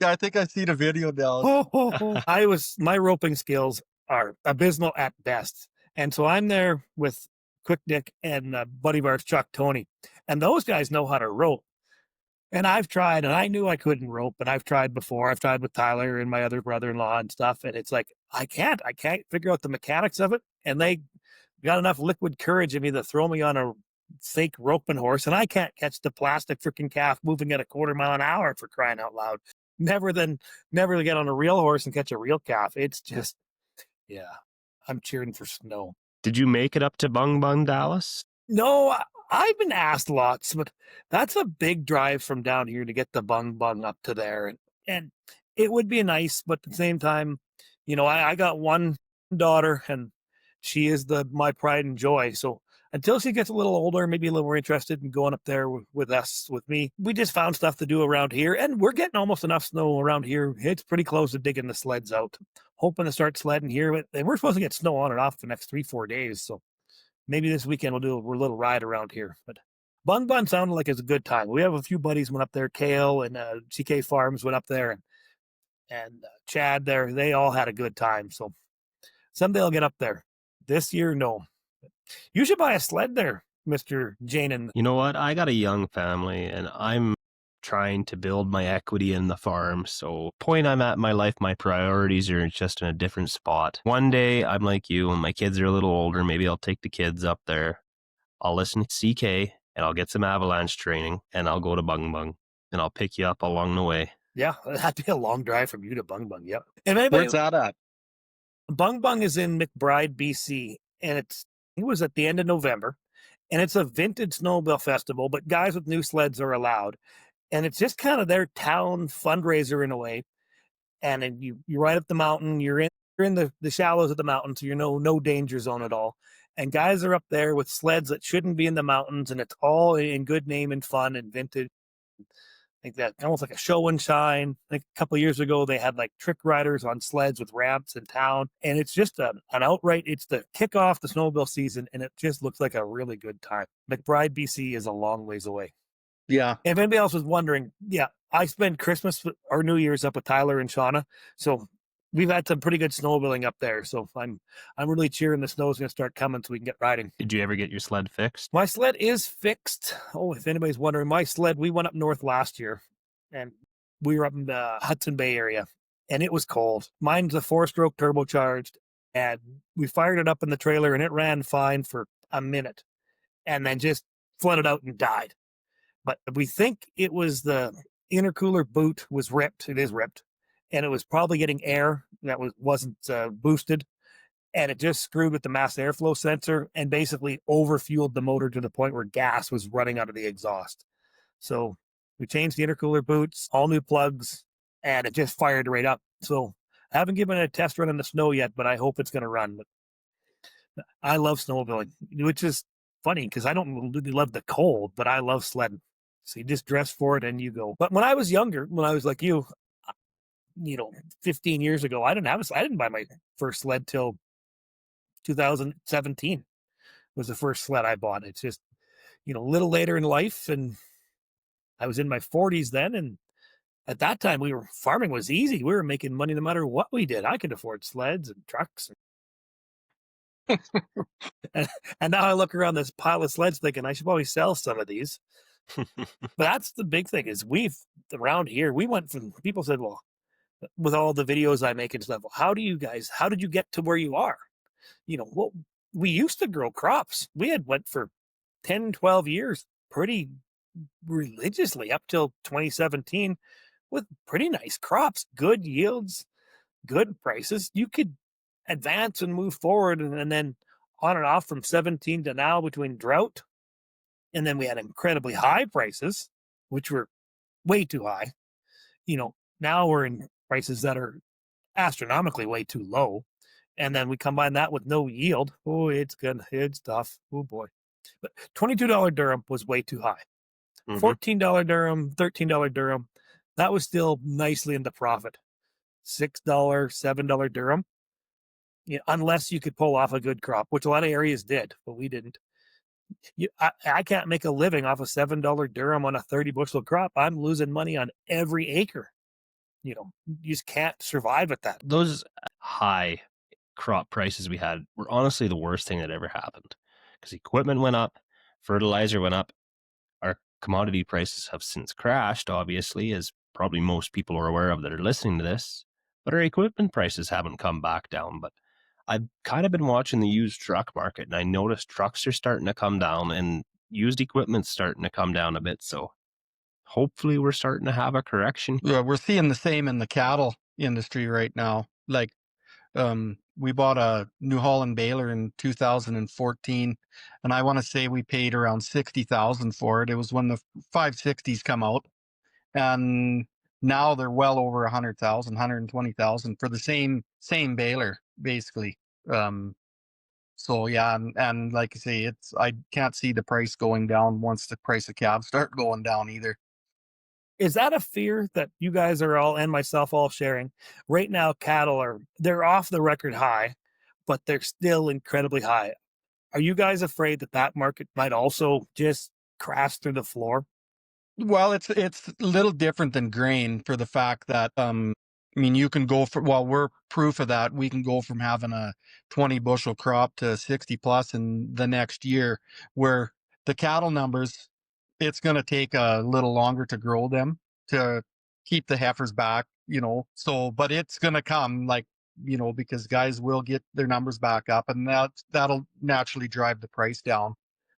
Yeah, I think I see the video, Dallas. My roping skills are abysmal at best. And so I'm there with Quick Dick and buddy of ours, Chuck Tony. And those guys know how to rope. And I've tried, and I knew I couldn't rope, but I've tried before. I've tried with Tyler and my other brother-in-law and stuff. And it's like, I can't figure out the mechanics of it. And they got enough liquid courage in me to throw me on a fake roping horse, and I can't catch the plastic freaking calf moving at a quarter mile an hour, for crying out loud. Never get on a real horse and catch a real calf. It's just, yeah, I'm cheering for snow. Did you make it up to Bung Bung, Dallas? No, I've been asked lots, but that's a big drive from down here to get the Bung Bung up to there. And it would be nice, but at the same time, I got one daughter, and she is my pride and joy. So until she gets a little older, maybe a little more interested in going up there with me, we just found stuff to do around here, and we're getting almost enough snow around here. It's pretty close to digging the sleds out. Hoping to start sledding here, and we're supposed to get snow on and off the next 3-4 days. So maybe this weekend we'll do a little ride around here. But Bung Bung sounded like it's a good time. We have a few buddies went up there. Kale and CK Farms went up there, and Chad there. They all had a good time. So someday I'll get up there. This year, no. You should buy a sled there, Mr. Janin. You know what? I got a young family, and I'm trying to build my equity in the farm. So point I'm at in my life, my priorities are just in a different spot. One day, I'm like you, when my kids are a little older, maybe I'll take the kids up there. I'll listen to CK, and I'll get some avalanche training, and I'll go to Bung Bung, and I'll pick you up along the way. Yeah, that'd be a long drive from you to Bung Bung. Yep. Where's that at? Bung Bung is in McBride, BC, and it was at the end of November, and it's a vintage snowmobile festival, but guys with new sleds are allowed, and it's just kind of their town fundraiser in a way. And then you ride up the mountain, you're in the shallows of the mountain, so you're no danger zone at all. And guys are up there with sleds that shouldn't be in the mountains, and it's all in good name and fun and vintage. Like that, almost like a show and shine. Like a couple of years ago, they had like trick riders on sleds with ramps in town, and it's just an outright. It's the kickoff the snowmobile season, and it just looks like a really good time. McBride, BC, is a long ways away. Yeah. If anybody else was wondering, yeah, I spend Christmas or New Year's up with Tyler and Shauna, so we've had some pretty good snowmobiling up there. So I'm really cheering the snow's going to start coming so we can get riding. Did you ever get your sled fixed? My sled is fixed. Oh, if anybody's wondering, my sled, we went up north last year, and we were up in the Hudson Bay area, and it was cold. Mine's a 4-stroke turbocharged, and we fired it up in the trailer, and it ran fine for a minute, and then just flooded out and died. But we think it was the intercooler boot was ripped. It is ripped. And it was probably getting air that wasn't boosted. And it just screwed with the mass airflow sensor and basically overfueled the motor to the point where gas was running out of the exhaust. So we changed the intercooler boots, all new plugs, and it just fired right up. So I haven't given it a test run in the snow yet, but I hope it's going to run. But I love snowmobiling, which is funny because I don't really love the cold, but I love sledding. So you just dress for it and you go. But when I was younger, when I was like you, 15 years ago, I didn't buy my first sled till 2017 was the first sled I bought. It's just, a little later in life, and I was in my 40s then, and at that time farming was easy. We were making money no matter what we did. I could afford sleds and trucks. And now I look around this pile of sleds thinking I should probably sell some of these. But that's the big thing is around here, we went from, people said, well, with all the videos I make and stuff, well, how did you get to where you are? Well, we used to grow crops. We had went for 10, 12 years pretty religiously up till 2017 with pretty nice crops, good yields, good prices. You could advance and move forward, and then on and off from 17 to now between drought. And then we had incredibly high prices, which were way too high. Now we're in prices that are astronomically way too low. And then we combine that with no yield. Oh, it's good. It's tough. Oh boy. But $22 durum was way too high. $14 durum, $13 durum, that was still nicely into profit. $6, $7 durum, unless you could pull off a good crop, which a lot of areas did, but we didn't. I can't make a living off a $7 durum on a 30 bushel crop. I'm losing money on every acre. You just can't survive at that. Those high crop prices we had were honestly the worst thing that ever happened, because equipment went up, fertilizer went up. Our commodity prices have since crashed, obviously, as probably most people are aware of that are listening to this, but our equipment prices haven't come back down. But I've kind of been watching the used truck market, and I noticed trucks are starting to come down and used equipment's starting to come down a bit. So hopefully we're starting to have a correction. Yeah, we're seeing the same in the cattle industry right now. Like, we bought a New Holland baler in 2014, and I want to say we paid around $60,000 for it. It was when the 560s come out, and now they're well over 100,000, 120,000 for the same baler, basically. So yeah, and like I say, I can't see the price going down once the price of calves start going down either. Is that a fear that you guys are all, and myself, all sharing? Right now, cattle they're off the record high, but they're still incredibly high. Are you guys afraid that market might also just crash through the floor? Well, it's a little different than grain for the fact that you can go we're proof of that. We can go from having a 20 bushel crop to 60 plus in the next year, where the cattle numbers, it's going to take a little longer to grow them to keep the heifers back, so, but it's going to come, like, because guys will get their numbers back up, and that'll naturally drive the price down.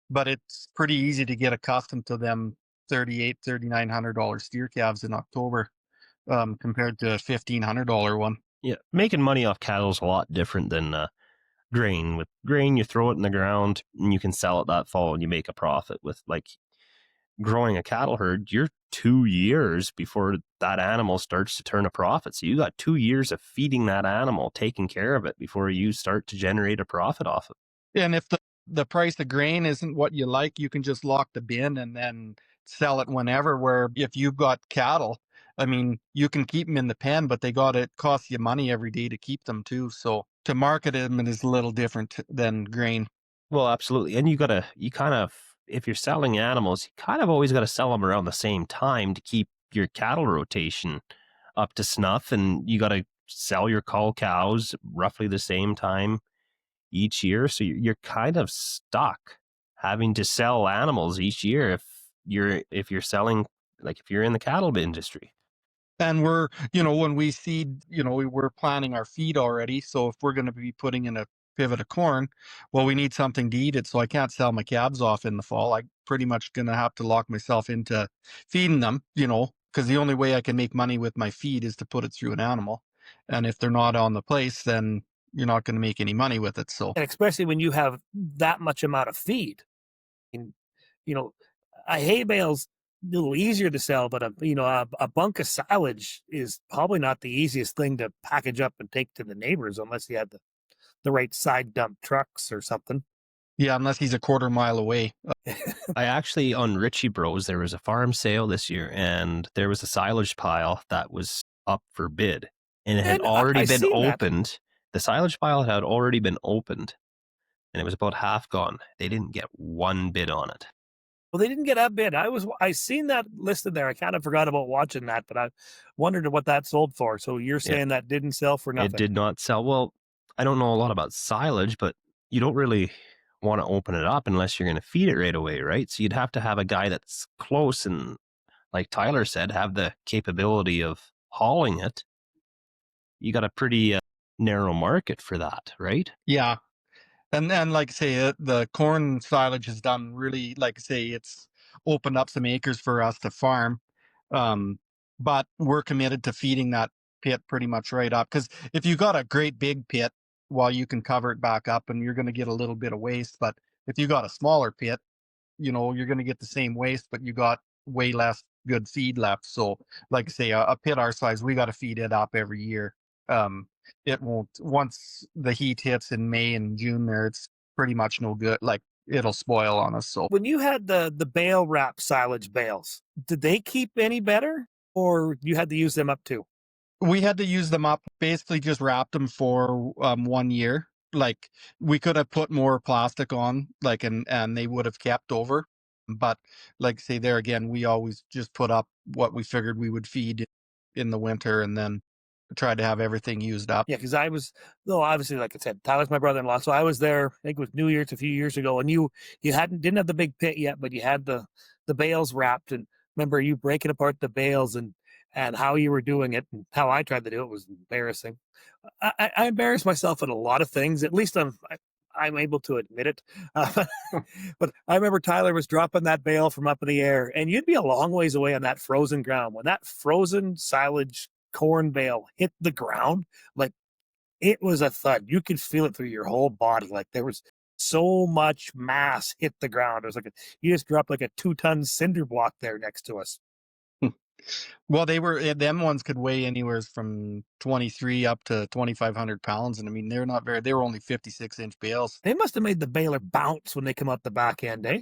But it's pretty easy to get accustomed to them $3,900 steer calves in October, compared to a $1,500 one. Yeah, making money off cattle is a lot different than grain. With grain, you throw it in the ground and you can sell it that fall and you make a profit. With like growing a cattle herd, you're 2 years before that animal starts to turn a profit. So you got 2 years of feeding that animal, taking care of it before you start to generate a profit off it. And if the price of grain isn't what you like, you can just lock the bin and then sell it whenever. Where if you've got cattle, you can keep them in the pen, but it costs you money every day to keep them too. So to market them, it is a little different than grain. Well, absolutely. And if you're selling animals, you kind of always got to sell them around the same time to keep your cattle rotation up to snuff. And you got to sell your cull cows roughly the same time each year. So you're kind of stuck having to sell animals each year if you're selling, like if you're in the cattle industry. And we're, when we seed, we're planting our feed already. So if we're going to be putting in a pivot of corn, well, we need something to eat it. So I can't sell my calves off in the fall. I pretty much going to have to lock myself into feeding them, because the only way I can make money with my feed is to put it through an animal. And if they're not on the place, then you're not going to make any money with it. So, and especially when you have that much amount of feed, and a hay bale's a little easier to sell, but a bunk of silage is probably not the easiest thing to package up and take to the neighbors unless you had the right side dump trucks or something. Yeah, unless he's a quarter mile away. I actually, on Richie Bros, there was a farm sale this year, and there was a silage pile that was up for bid, and it had already been opened. The silage pile had already been opened, and it was about half gone. They didn't get one bid on it. Well, they didn't get a bid. I seen that listed there. I kind of forgot about watching that, but I wondered what that sold for. So you're Yeah. saying that didn't sell for nothing? It did not sell. Well, I don't know a lot about silage, but you don't really want to open it up unless you're going to feed it right away, right? So you'd have to have a guy that's close and, like Tyler said, have the capability of hauling it. You got a pretty narrow market for that, right? Yeah. And then, like I say, the corn silage has done really, like I say, it's opened up some acres for us to farm. But we're committed to feeding that pit pretty much right up. Because if you got a great big pit, well, you can cover it back up and you're going to get a little bit of waste. But if you got a smaller pit, you're going to get the same waste, but you got way less good feed left. So, like I say, a pit our size, we got to feed it up every year. Um, it won't, once the heat hits in May and June there, it's pretty much no good. Like it'll spoil on us. So When you had the bale wrap silage bales, did they keep any better, or you had to use them up too? we had to use them up, basically just wrapped them for 1 year. Like we could have put more plastic on, like, and they would have kept over. But like say there again, we always just put up what we figured we would feed in the winter and then tried to have everything used up. Yeah, because I was, no, obviously, like I said, Tyler's my brother-in-law, so I was there. I think it was New Year's a few years ago, and you didn't have the big pit yet, but you had the bales wrapped, and remember you breaking apart the bales and how you were doing it and how I tried to do it was embarrassing. I embarrass myself in a lot of things. At least I'm able to admit it. But I remember Tyler was dropping that bale from up in the air, and you'd be a long ways away on that frozen ground. When that frozen silage corn bale hit the ground, like it was a thud. You could feel it through your whole body. Like there was so much mass hit the ground. It was like you just dropped like a 2-ton cinder block there next to us. Well, them ones could weigh anywhere from 23 up to 2,500 pounds. And I mean, they were only 56-inch bales. They must have made the baler bounce when they come out the back end, eh?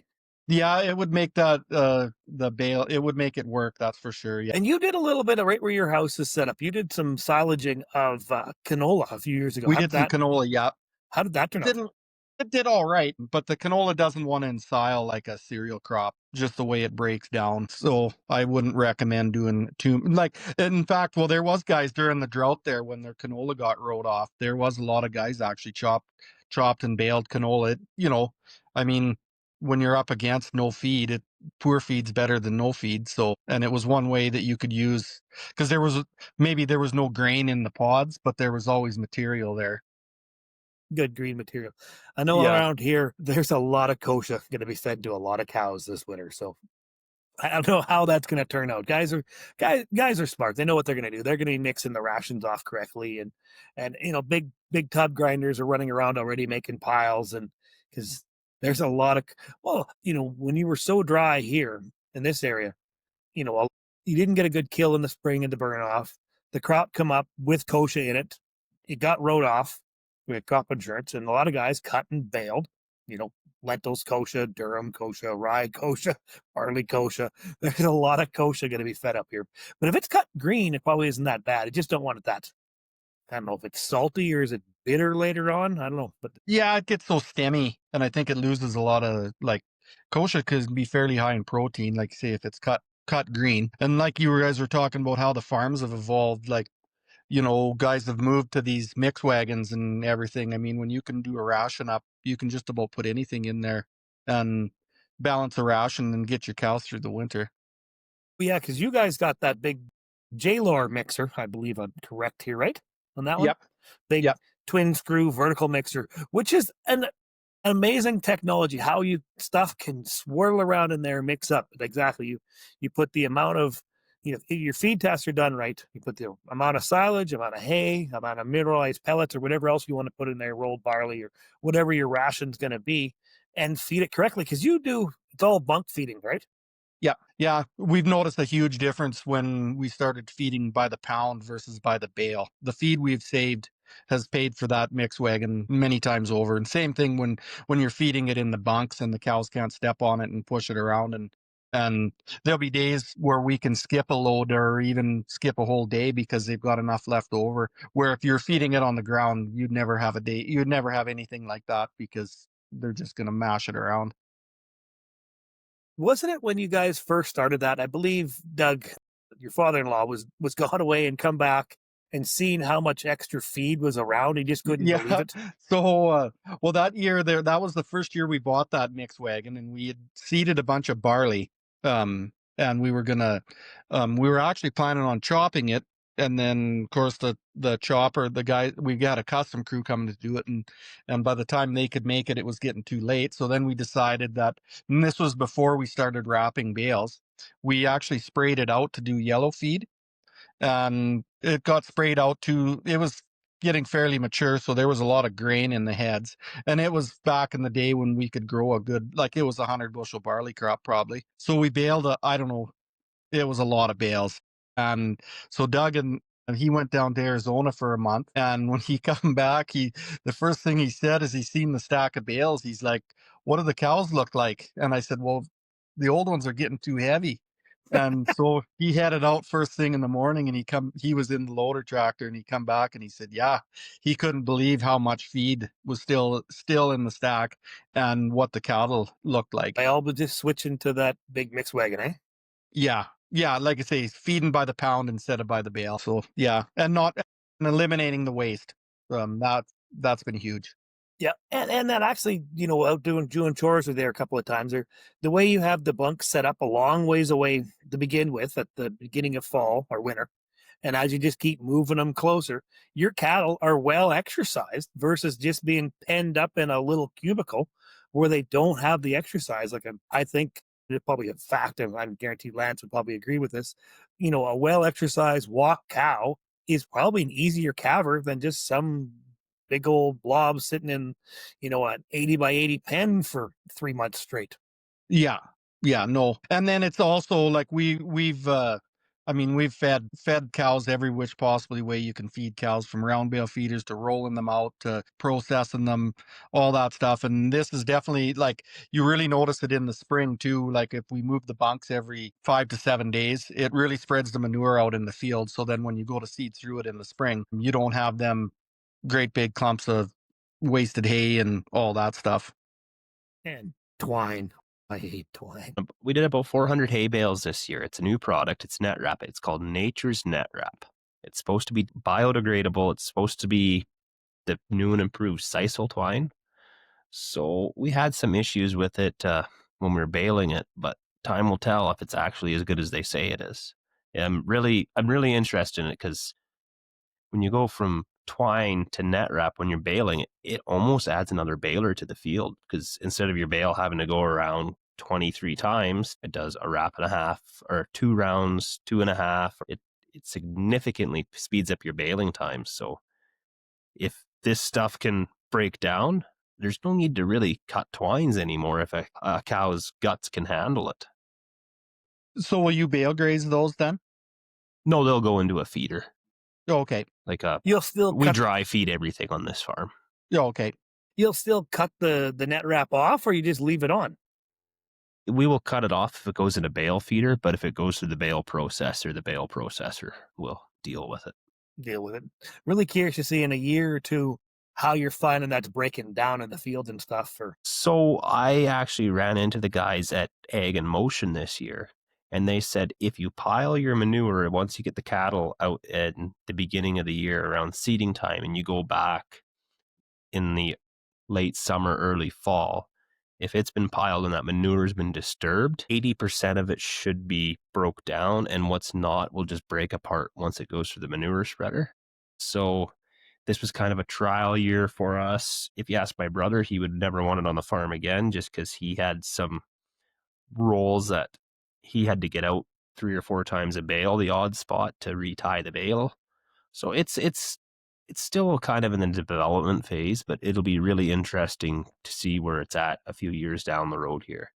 Yeah, it would make the bale, it would make it work. That's for sure. Yeah. And you did a little bit of right where your house is set up. You did some silaging of canola a few years ago. We did some canola. Yeah. How did that turn out? It did all right, but the canola doesn't want to ensile like a cereal crop, just the way it breaks down. So I wouldn't recommend doing too, like, in fact, well, there was guys during the drought there when their canola got rode off. There was a lot of guys actually chopped and baled canola. I mean, when you're up against no feed, poor feed's better than no feed. So, and it was one way that you could use, because there was no grain in the pods, but there was always material there. Good green material. I know around here there's a lot of kosher going to be fed to a lot of cows this winter. So I don't know how that's going to turn out. Guys are smart. They know what they're going to do. They're going to be mixing the rations off correctly, and big tub grinders are running around already making piles, and because there's a lot of when you were so dry here in this area, you didn't get a good kill in the spring and the burn off. The crop come up with kosher in it. It got rode off. We had crop insurance, and a lot of guys cut and baled, lentils kosher, durum kosher, rye kosher, barley kosher. There's a lot of kosher going to be fed up here. But if it's cut green, it probably isn't that bad. I just don't want it that. I don't know if it's salty or is it bitter later on. I don't know. But yeah, it gets so stemmy, and I think it loses a lot of, like, kosher can be fairly high in protein, like say if it's cut green. And like you guys were talking about how the farms have evolved, like, guys have moved to these mix wagons and everything. I mean, when you can do a ration up, you can just about put anything in there and balance a ration and get your cows through the winter. yeah, because you guys got that big J-Lore mixer. I believe I'm correct here, right? On that one? Yep. Big Yep. twin screw vertical mixer, which is an amazing technology. How stuff can swirl around in there, mix up. But exactly, you put the amount of your feed tests are done right. You put the amount of silage, amount of hay, amount of mineralized pellets, or whatever else you want to put in there, rolled barley or whatever your ration's going to be, and feed it correctly. Because it's all bunk feeding, right? Yeah. We've noticed a huge difference when we started feeding by the pound versus by the bale. The feed we've saved has paid for that mix wagon many times over. And same thing when you're feeding it in the bunks and the cows can't step on it and push it around. And there'll be days where we can skip a load or even skip a whole day because they've got enough left over. Where if you're feeding it on the ground, you'd never have anything like that because they're just going to mash it around. Wasn't it when you guys first started that? I believe Doug, your father-in-law, was gone away and come back and seen how much extra feed was around. He just couldn't believe Yeah. it. So, well, that year there, that was the first year we bought that mix wagon, and we had seeded a bunch of barley. And we were actually planning on chopping it. And then, of course, the chopper, the guy, we got a custom crew coming to do it, and by the time they could make it, it was getting too late. So then we decided that, and this was before we started wrapping bales. We actually sprayed it out to do yellow feed, and it got sprayed out to, it was getting fairly mature, so there was a lot of grain in the heads. And it was back in the day when we could grow a good, like, it was 100 bushel barley crop probably. So we baled I don't know, it was a lot of bales. And so Doug and he went down to Arizona for a month. And when he come back, the first thing he said is he seen the stack of bales. He's like, "What do the cows look like?" And I said, "Well, the old ones are getting too heavy." And so he headed out first thing in the morning, and he was in the loader tractor, and he come back and he said, yeah, he couldn't believe how much feed was still in the stack and what the cattle looked like. I all was just switching to that big mix wagon, eh? Yeah. Yeah. Like I say, feeding by the pound instead of by the bale. So yeah. And eliminating the waste. That's been huge. Yeah, and that actually, out doing chores with there a couple of times. Or the way you have the bunk set up a long ways away to begin with at the beginning of fall or winter, and as you just keep moving them closer, your cattle are well exercised versus just being penned up in a little cubicle where they don't have the exercise. I think it's probably a fact, and I'm guaranteed Lance would probably agree with this. A well exercised walk cow is probably an easier calver than just some big old blob sitting in, an 80 by 80 pen for 3 months straight. Yeah. Yeah, no. And then it's also like we've fed cows every which possibly way you can feed cows, from round bale feeders to rolling them out to processing them, all that stuff. And this is definitely, like, you really notice it in the spring too. Like if we move the bunks every 5 to 7 days, it really spreads the manure out in the field. So then when you go to seed through it in the spring, you don't have them great big clumps of wasted hay and all that stuff. And twine. I hate twine. We did about 400 hay bales this year. It's a new product. It's Net Wrap. It's called Nature's Net Wrap. It's supposed to be biodegradable. It's supposed to be the new and improved sisal twine. So we had some issues with it when we were baling it, but time will tell if it's actually as good as they say it is. I'm really interested in it, because when you go from twine to net wrap, when you're baling it, it almost adds another baler to the field, because instead of your bale having to go around 23 times, it does a wrap and a half, or 2 rounds, 2.5. It significantly speeds up your baling time. So if this stuff can break down, there's no need to really cut twines anymore if a cow's guts can handle it. So will you bale graze those then? No, they'll go into a feeder. Oh, okay. Like You'll still we dry feed everything on this farm. Yeah, okay. You'll still cut the net wrap off, or you just leave it on? We will cut it off if it goes in a bale feeder, but if it goes through the bale processor will deal with it. Really curious to see in a year or two how you're finding that's breaking down in the field and stuff. So I actually ran into the guys at Ag in Motion this year, and they said if you pile your manure once you get the cattle out in the beginning of the year around seeding time, and you go back in the late summer, early fall, if it's been piled and that manure has been disturbed, 80% of it should be broke down, and what's not will just break apart once it goes through the manure spreader. So this was kind of a trial year for us. If you ask my brother, he would never want it on the farm again, just because he had some rolls that he had to get out 3 or 4 times a bale, the odd spot, to retie the bale. So it's still kind of in the development phase, but it'll be really interesting to see where it's at a few years down the road here.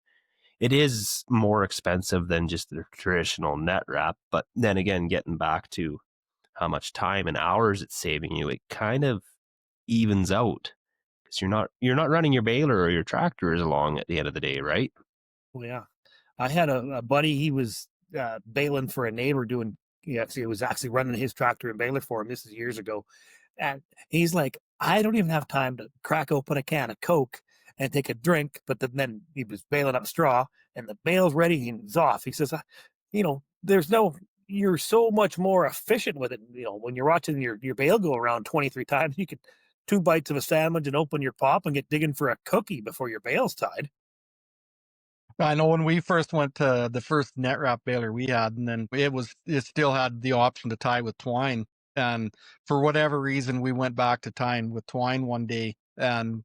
It is more expensive than just the traditional net wrap, but then again, getting back to how much time and hours it's saving you, it kind of evens out, because you're not running your baler or your tractor as long at the end of the day, right? Oh, yeah. I had a buddy, he was baling for a neighbor he was actually running his tractor and baler for him. This is years ago. And he's like, I don't even have time to crack open a can of Coke and take a drink. But then he was baling up straw, and the bale's ready, and he's off. He says, you're so much more efficient with it. When you're watching your bale go around 23 times, you could 2 bites of a sandwich and open your pop and get digging for a cookie before your bale's tied. I know when we first went to the first net wrap baler we had, and then it still had the option to tie with twine. And for whatever reason, we went back to tying with twine one day, and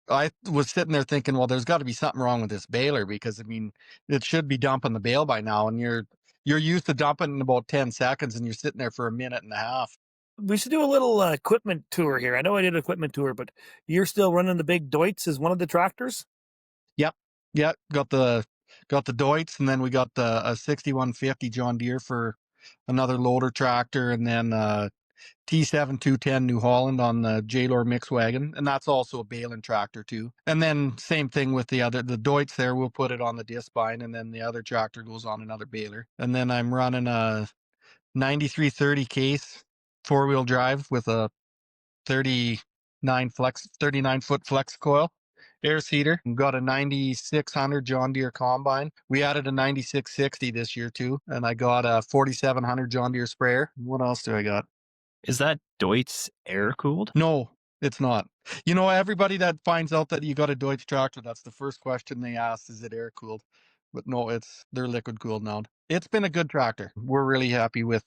I was sitting there thinking, well, there's got to be something wrong with this baler, because I mean, it should be dumping the bale by now, and you're used to dumping in about 10 seconds, and you're sitting there for a minute and a half. We should do a little equipment tour here. I know I did an equipment tour, but you're still running the big Deutz as one of the tractors? Yep. Yeah, got the Deutz, and then we got a 6150 John Deere for another loader tractor, and then T7 210 New Holland on the J-Lore mix wagon, and that's also a baling tractor too. And then same thing with the Deutz there, we'll put it on the disc spine, and then the other tractor goes on another baler. And then I'm running a 9330 case 4-wheel drive with a 39 foot flex coil air seeder. We've got a 9600 John Deere combine. We added a 9660 this year too, and I got a 4700 John Deere sprayer. What else do I got? Is that Deutz air cooled? No, it's not. Everybody that finds out that you got a Deutz tractor, that's the first question they ask, is it air cooled? But no, they're liquid cooled now. It's been a good tractor. We're really happy with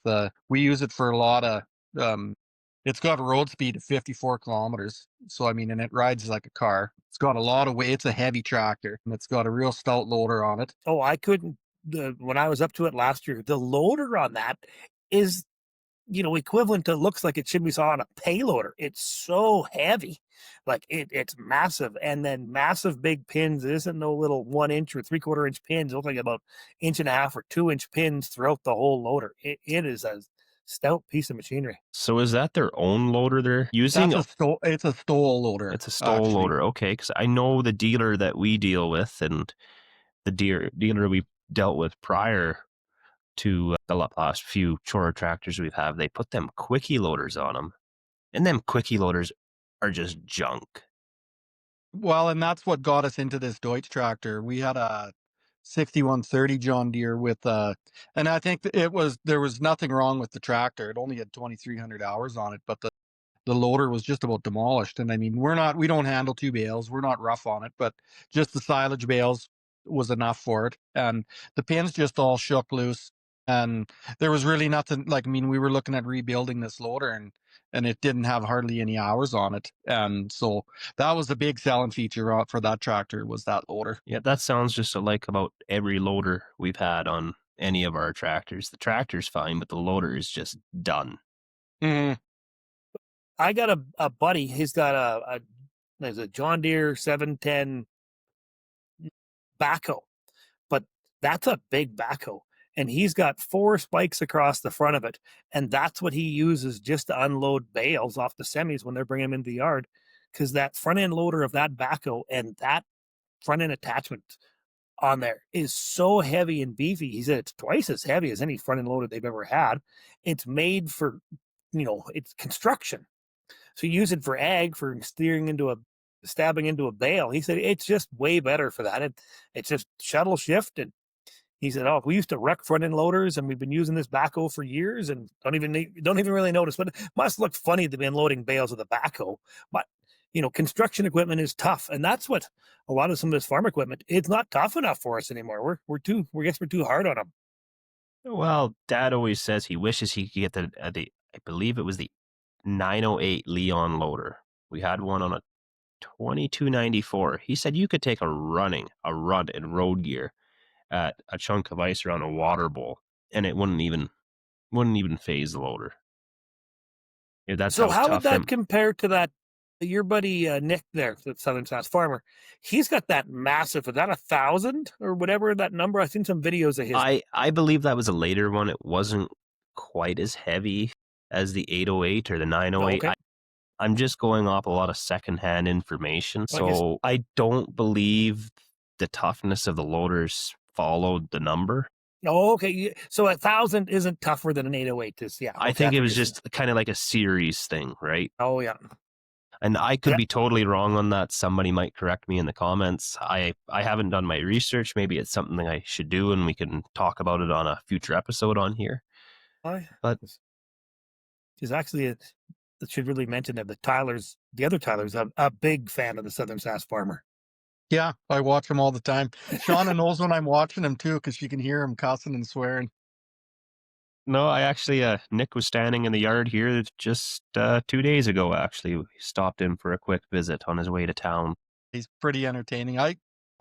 we use it for a lot of it's got a road speed of 54 kilometers. So I mean, and it rides like a car. It's got a lot of weight. It's a heavy tractor, and it's got a real stout loader on it. Oh, I couldn't when I was up to it last year, the loader on that is equivalent to, looks like it should be saw on a payloader. It's so heavy. Like it's massive, and then massive big pins. It isn't no little 1 inch or 3/4 inch pins. It looks like about 1.5 or 2 inch pins throughout the whole loader. It is a stout piece of machinery. So is that their own loader they're using? It's a stole loader. It's a stole loader. Okay, because I know the dealer that we deal with, and the dealer we dealt with prior to the last few chore tractors we've had, they put them quickie loaders on them, and them quickie loaders are just junk. Well, and that's what got us into this Deutz tractor. We had a 6130 John Deere with and I think there was nothing wrong with the tractor. It only had 2,300 hours on it, but the loader was just about demolished. And I mean, we don't handle 2 bales. We're not rough on it, but just the silage bales was enough for it. And the pins just all shook loose. And there was really nothing, like, I mean, we were looking at rebuilding this loader, and it didn't have hardly any hours on it. And so that was the big selling feature for that tractor, was that loader. Yeah, that sounds just like about every loader we've had on any of our tractors. The tractor's fine, but the loader is just done. Mm-hmm. I got a buddy. He's got there's a John Deere 710 backhoe, but that's a big backhoe. And he's got 4 spikes across the front of it. And that's what he uses just to unload bales off the semis when they're bringing them into the yard. Because that front end loader of that backhoe and that front end attachment on there is so heavy and beefy. He said it's twice as heavy as any front end loader they've ever had. It's made for, it's construction. So you use it for ag, for stabbing into a bale. He said it's just way better for that. It's just shuttle shift. And he said, we used to wreck front end loaders, and we've been using this backhoe for years, and don't even really notice. But it must look funny to be unloading bales with a backhoe. But construction equipment is tough, and that's what a lot of some of this farm equipment. It's not tough enough for us anymore. We're too hard on them. Well, Dad always says he wishes he could get the I believe it was the 908 Leon loader. We had one on a 2294. He said you could take a run in road gear at a chunk of ice around a water bowl, and it wouldn't even phase the loader. Yeah, that's so how would that compare to that your buddy Nick there, the Southern Sass farmer? He's got that massive. Is that 1,000 or whatever that number? I've seen some videos of his. I believe that was a later one. It wasn't quite as heavy as the 808 or the 908. Okay. I'm just going off a lot of secondhand information, so I don't believe the toughness of the loaders followed the number. Oh, okay. So 1,000 isn't tougher than an 808 is. Yeah. I think it was just kind of like a series thing, right? Oh, yeah. And I could Yeah. be totally wrong on that. Somebody might correct me in the comments. I haven't done my research. Maybe it's something I should do, and we can talk about it on a future episode on here. But She's actually it should really mention that the other Tyler's a big fan of the Southern Sass Farmer. Yeah, I watch him all the time. Shauna knows when I'm watching him too, because she can hear him cussing and swearing. no, I actually, Nick was standing in the yard here just 2 days ago, actually. He stopped in for a quick visit on his way to town. He's pretty entertaining. I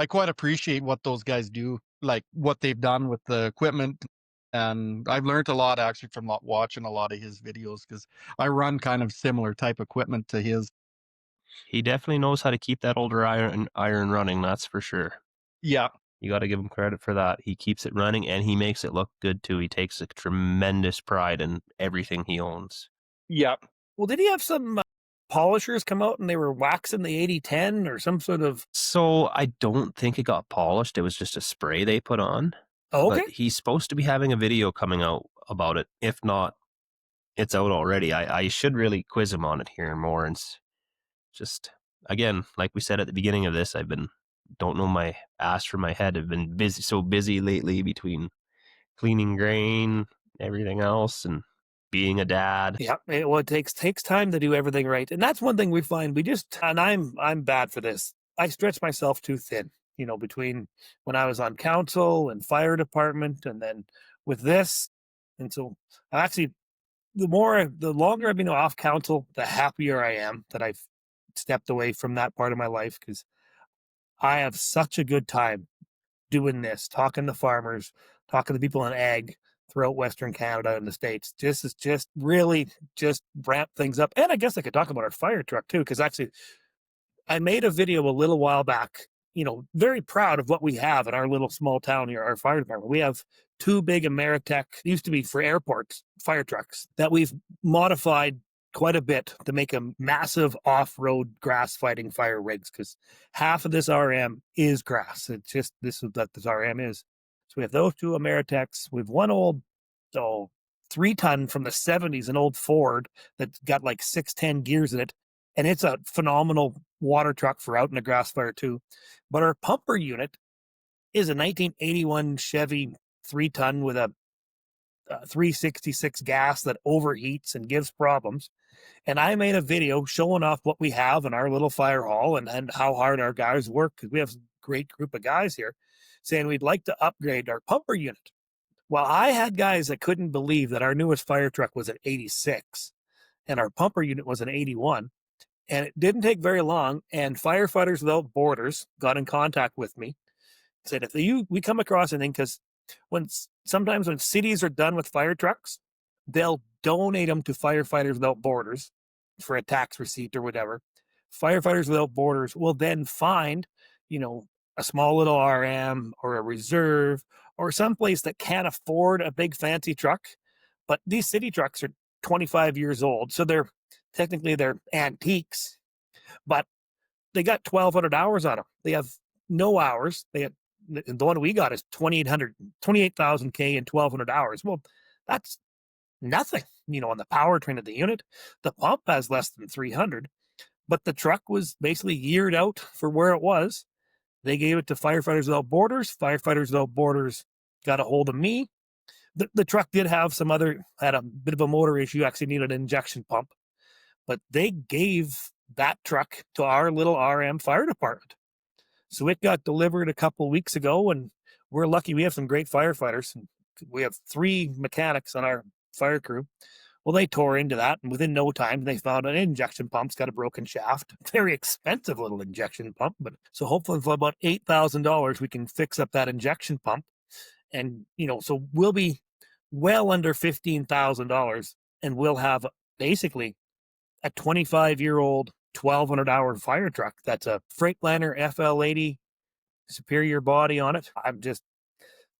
quite appreciate what those guys do, like what they've done with the equipment. And I've learned a lot actually from watching a lot of his videos, because I run kind of similar type equipment to his. He definitely knows how to keep that older iron running, that's for sure. Yeah. You got to give him credit for that. He keeps it running, and he makes it look good too. He takes a tremendous pride in everything he owns. Yeah. Well, did he have some polishers come out and they were waxing the 8010 or some sort of? So I don't think it got polished. It was just a spray they put on. Oh, okay. But he's supposed to be having a video coming out about it. If not, it's out already. I should really quiz him on it here more. And just, again, like we said at the beginning of this, don't know my ass from my head. I've been so busy lately between cleaning grain, everything else, and being a dad. Yeah, well, it takes time to do everything right, and that's one thing we find. And I'm bad for this. I stretch myself too thin, between when I was on council and fire department, and then with this, and so actually, the longer I've been off council, the happier I am that I've stepped away from that part of my life, because I have such a good time doing this, talking to farmers, talking to people in ag throughout Western Canada and the States. This is just really just ramp things up. And I guess I could talk about our fire truck too, because actually I made a video a little while back, very proud of what we have in our little small town here, our fire department. We have two big Ameritech, used to be for airports, fire trucks that we've modified quite a bit to make a massive off-road grass fighting fire rigs, because half of this RM is grass. It's just this is what this RM is. So we have those two Ameritechs. We have one old 3-ton from the 70s, an old Ford that's got like 610 gears in it. And it's a phenomenal water truck for out in a grass fire too. But our pumper unit is a 1981 Chevy 3-ton with a 366 gas that overheats and gives problems. And I made a video showing off what we have in our little fire hall and how hard our guys work, because we have a great group of guys here, saying we'd like to upgrade our pumper unit. Well, I had guys that couldn't believe that our newest fire truck was an 86 and our pumper unit was an 81. And it didn't take very long, and Firefighters Without Borders got in contact with me, said if we come across anything, because sometimes when cities are done with fire trucks, they'll donate them to Firefighters Without Borders for a tax receipt or whatever. Firefighters Without Borders will then find, a small little RM or a reserve or someplace that can't afford a big fancy truck. But these city trucks are 25 years old, so they're antiques, but they got 1,200 hours on them. They have no hours. The one we got is 28,000 K and 1,200 hours. Well, that's nothing, on the powertrain of the unit. The pump has less than 300, but the truck was basically yeared out for where it was. They gave it to Firefighters Without Borders. Firefighters Without Borders got a hold of me. The truck did have had a bit of a motor issue, actually needed an injection pump. But they gave that truck to our little RM fire department. So it got delivered a couple of weeks ago, and we're lucky we have some great firefighters. We have 3 mechanics on our fire crew. Well, they tore into that, and within no time, they found an injection pump's got a broken shaft. Very expensive little injection pump, but so hopefully for about $8,000, we can fix up that injection pump. And, so we'll be well under $15,000, and we'll have basically a 25-year-old 1,200-hour fire truck that's a Freightliner FL80 superior body on it. I'm just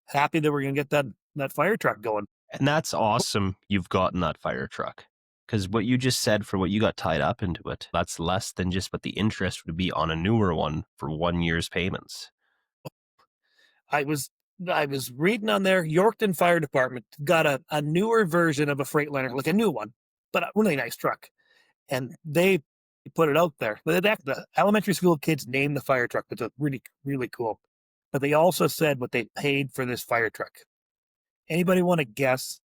happy that we're going to get that fire truck going. And that's awesome you've gotten that fire truck. Because what you just said for what you got tied up into it, that's less than just what the interest would be on a newer one for 1 year's payments. I was reading on there, Yorkton Fire Department got a newer version of a Freightliner, like a new one, but a really nice truck. And they They put it out there. The elementary school kids named the fire truck, which is really, really cool. But they also said what they paid for this fire truck. Anybody want to guess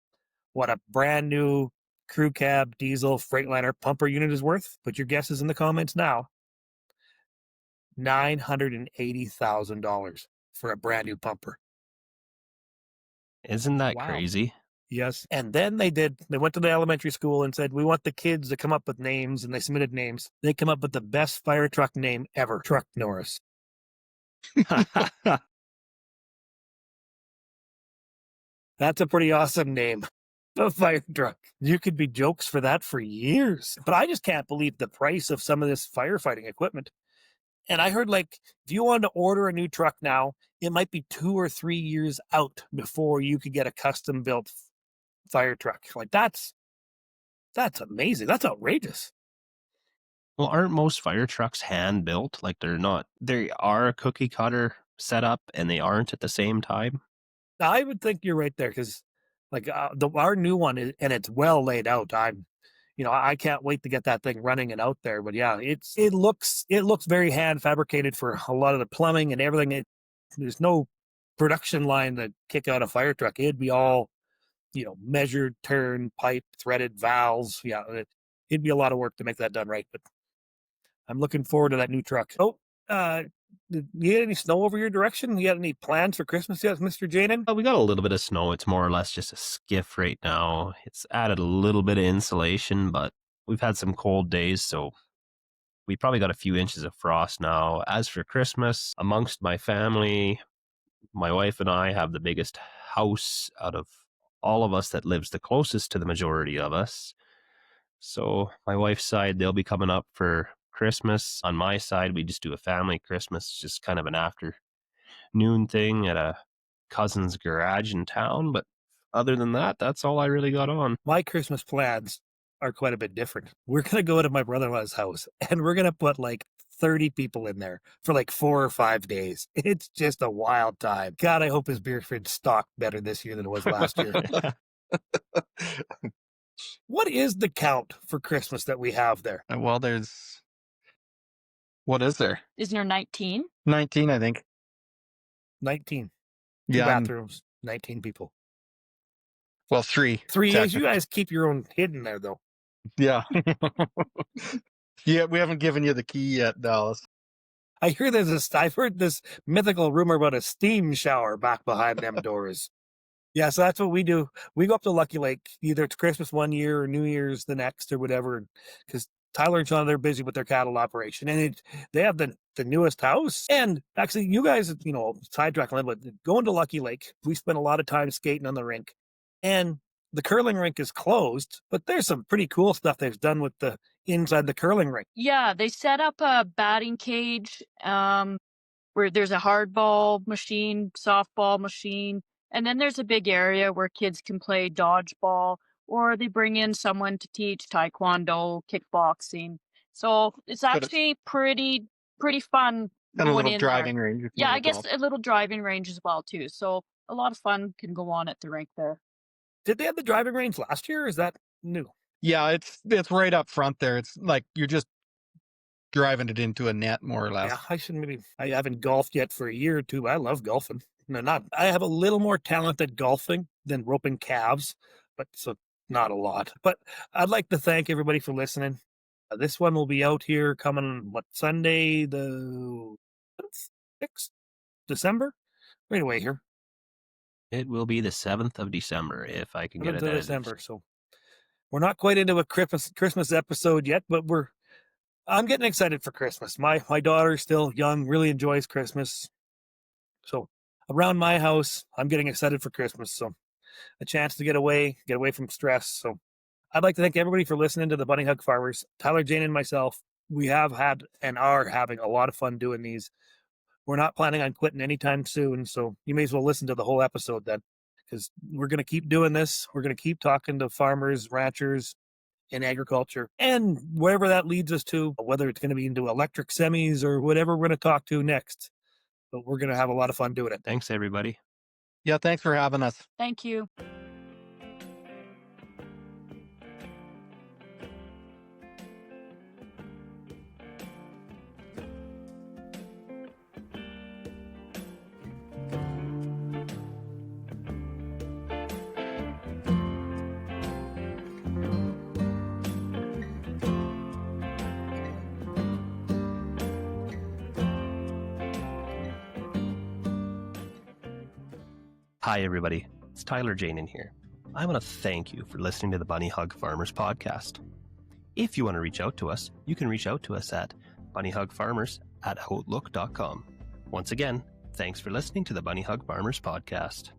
what a brand new crew cab diesel Freightliner pumper unit is worth? Put your guesses in the comments now. $980,000 for a brand new pumper. Isn't that Wow. crazy? Yes. And then they went to the elementary school and said, we want the kids to come up with names, and they submitted names. They come up with the best fire truck name ever, Truck Norris. That's a pretty awesome name. A fire truck. You could be jokes for that for years. But I just can't believe the price of some of this firefighting equipment. And I heard, like, if you wanted to order a new truck now, it might be 2 or 3 years out before you could get a custom built fire truck. Like, that's amazing. That's outrageous. Well, aren't most fire trucks hand built? Like they are a cookie cutter setup and they aren't at the same time. I would think you're right there, because like our new one is, and it's well laid out. I can't wait to get that thing running and out there. But yeah, it looks very hand fabricated for a lot of the plumbing and everything. There's no production line to kick out a fire truck. It'd be all, measured, turn, pipe, threaded valves. Yeah, it'd be a lot of work to make that done right. But I'm looking forward to that new truck. Oh, did you get any snow over your direction? You got any plans for Christmas yet, Mr. Jaden? We got a little bit of snow. It's more or less just a skiff right now. It's added a little bit of insulation, but we've had some cold days, so we probably got a few inches of frost now. As for Christmas, amongst my family, my wife and I have the biggest house out of all of us that lives the closest to the majority of us. So my wife's side, they'll be coming up for Christmas. On my side, we just do a family Christmas, just kind of an afternoon thing at a cousin's garage in town. But other than that, that's all I really got on. My Christmas plans are quite a bit different. We're going to go to my brother-in-law's house, and we're going to put like 30 people in there for like 4 or 5 days. It's just a wild time. God, I hope his beer fridge stocked better this year than it was last year. What is the count for Christmas that we have there? Well, what is there? Isn't there 19? 19, I think. 19. 2 Yeah. bathrooms, 19 people. Well, 3. 3 years. technically. You guys keep your own hidden there, though. Yeah. Yeah, we haven't given you the key yet, Dallas. I've heard this mythical rumor about a steam shower back behind them doors. Yeah, so that's what we do. We go up to Lucky Lake, either it's Christmas one year or New Year's the next or whatever, because Tyler and Sean, they're busy with their cattle operation, and they have the newest house. And actually, you guys, sidetrack a little bit. Going to Lucky Lake, we spent a lot of time skating on the rink, and the curling rink is closed, but there's some pretty cool stuff they've done with the inside the curling rink. Yeah, they set up a batting cage where there's a hardball machine, softball machine, and then there's a big area where kids can play dodgeball, or they bring in someone to teach taekwondo, kickboxing. So it's actually pretty fun. And a going little in driving there. range. Yeah, I guess a little driving range as well too. So a lot of fun can go on at the rink there. Did they have the driving range last year, or is that new? Yeah, it's right up front there. It's like you're just driving it into a net, more or less. Yeah, I haven't golfed yet for a year or two, but I love golfing. I have a little more talent at golfing than roping calves, but so not a lot. But I'd like to thank everybody for listening. This one will be out here coming, Sunday, the 6th December? Right away here. It will be the 7th of December if I can get it. 7th of December. So we're not quite into a Christmas episode yet, but I'm getting excited for Christmas. My daughter's still young, really enjoys Christmas. So around my house, I'm getting excited for Christmas. So a chance to get away from stress. So I'd like to thank everybody for listening to the Bunny Hug Farmers. Tyler, Jane, and myself, we have had and are having a lot of fun doing these. We're not planning on quitting anytime soon. So you may as well listen to the whole episode then, because we're going to keep doing this. We're going to keep talking to farmers, ranchers, in agriculture, and wherever that leads us to, whether it's going to be into electric semis or whatever we're going to talk to next. But we're going to have a lot of fun doing it. Thanks, everybody. Yeah, thanks for having us. Thank you. Hi, everybody. It's Tyler Janin here. I want to thank you for listening to the Bunny Hug Farmers podcast. If you want to reach out to us, you can reach out to us at bunnyhugfarmers@outlook.com. Once again, thanks for listening to the Bunny Hug Farmers podcast.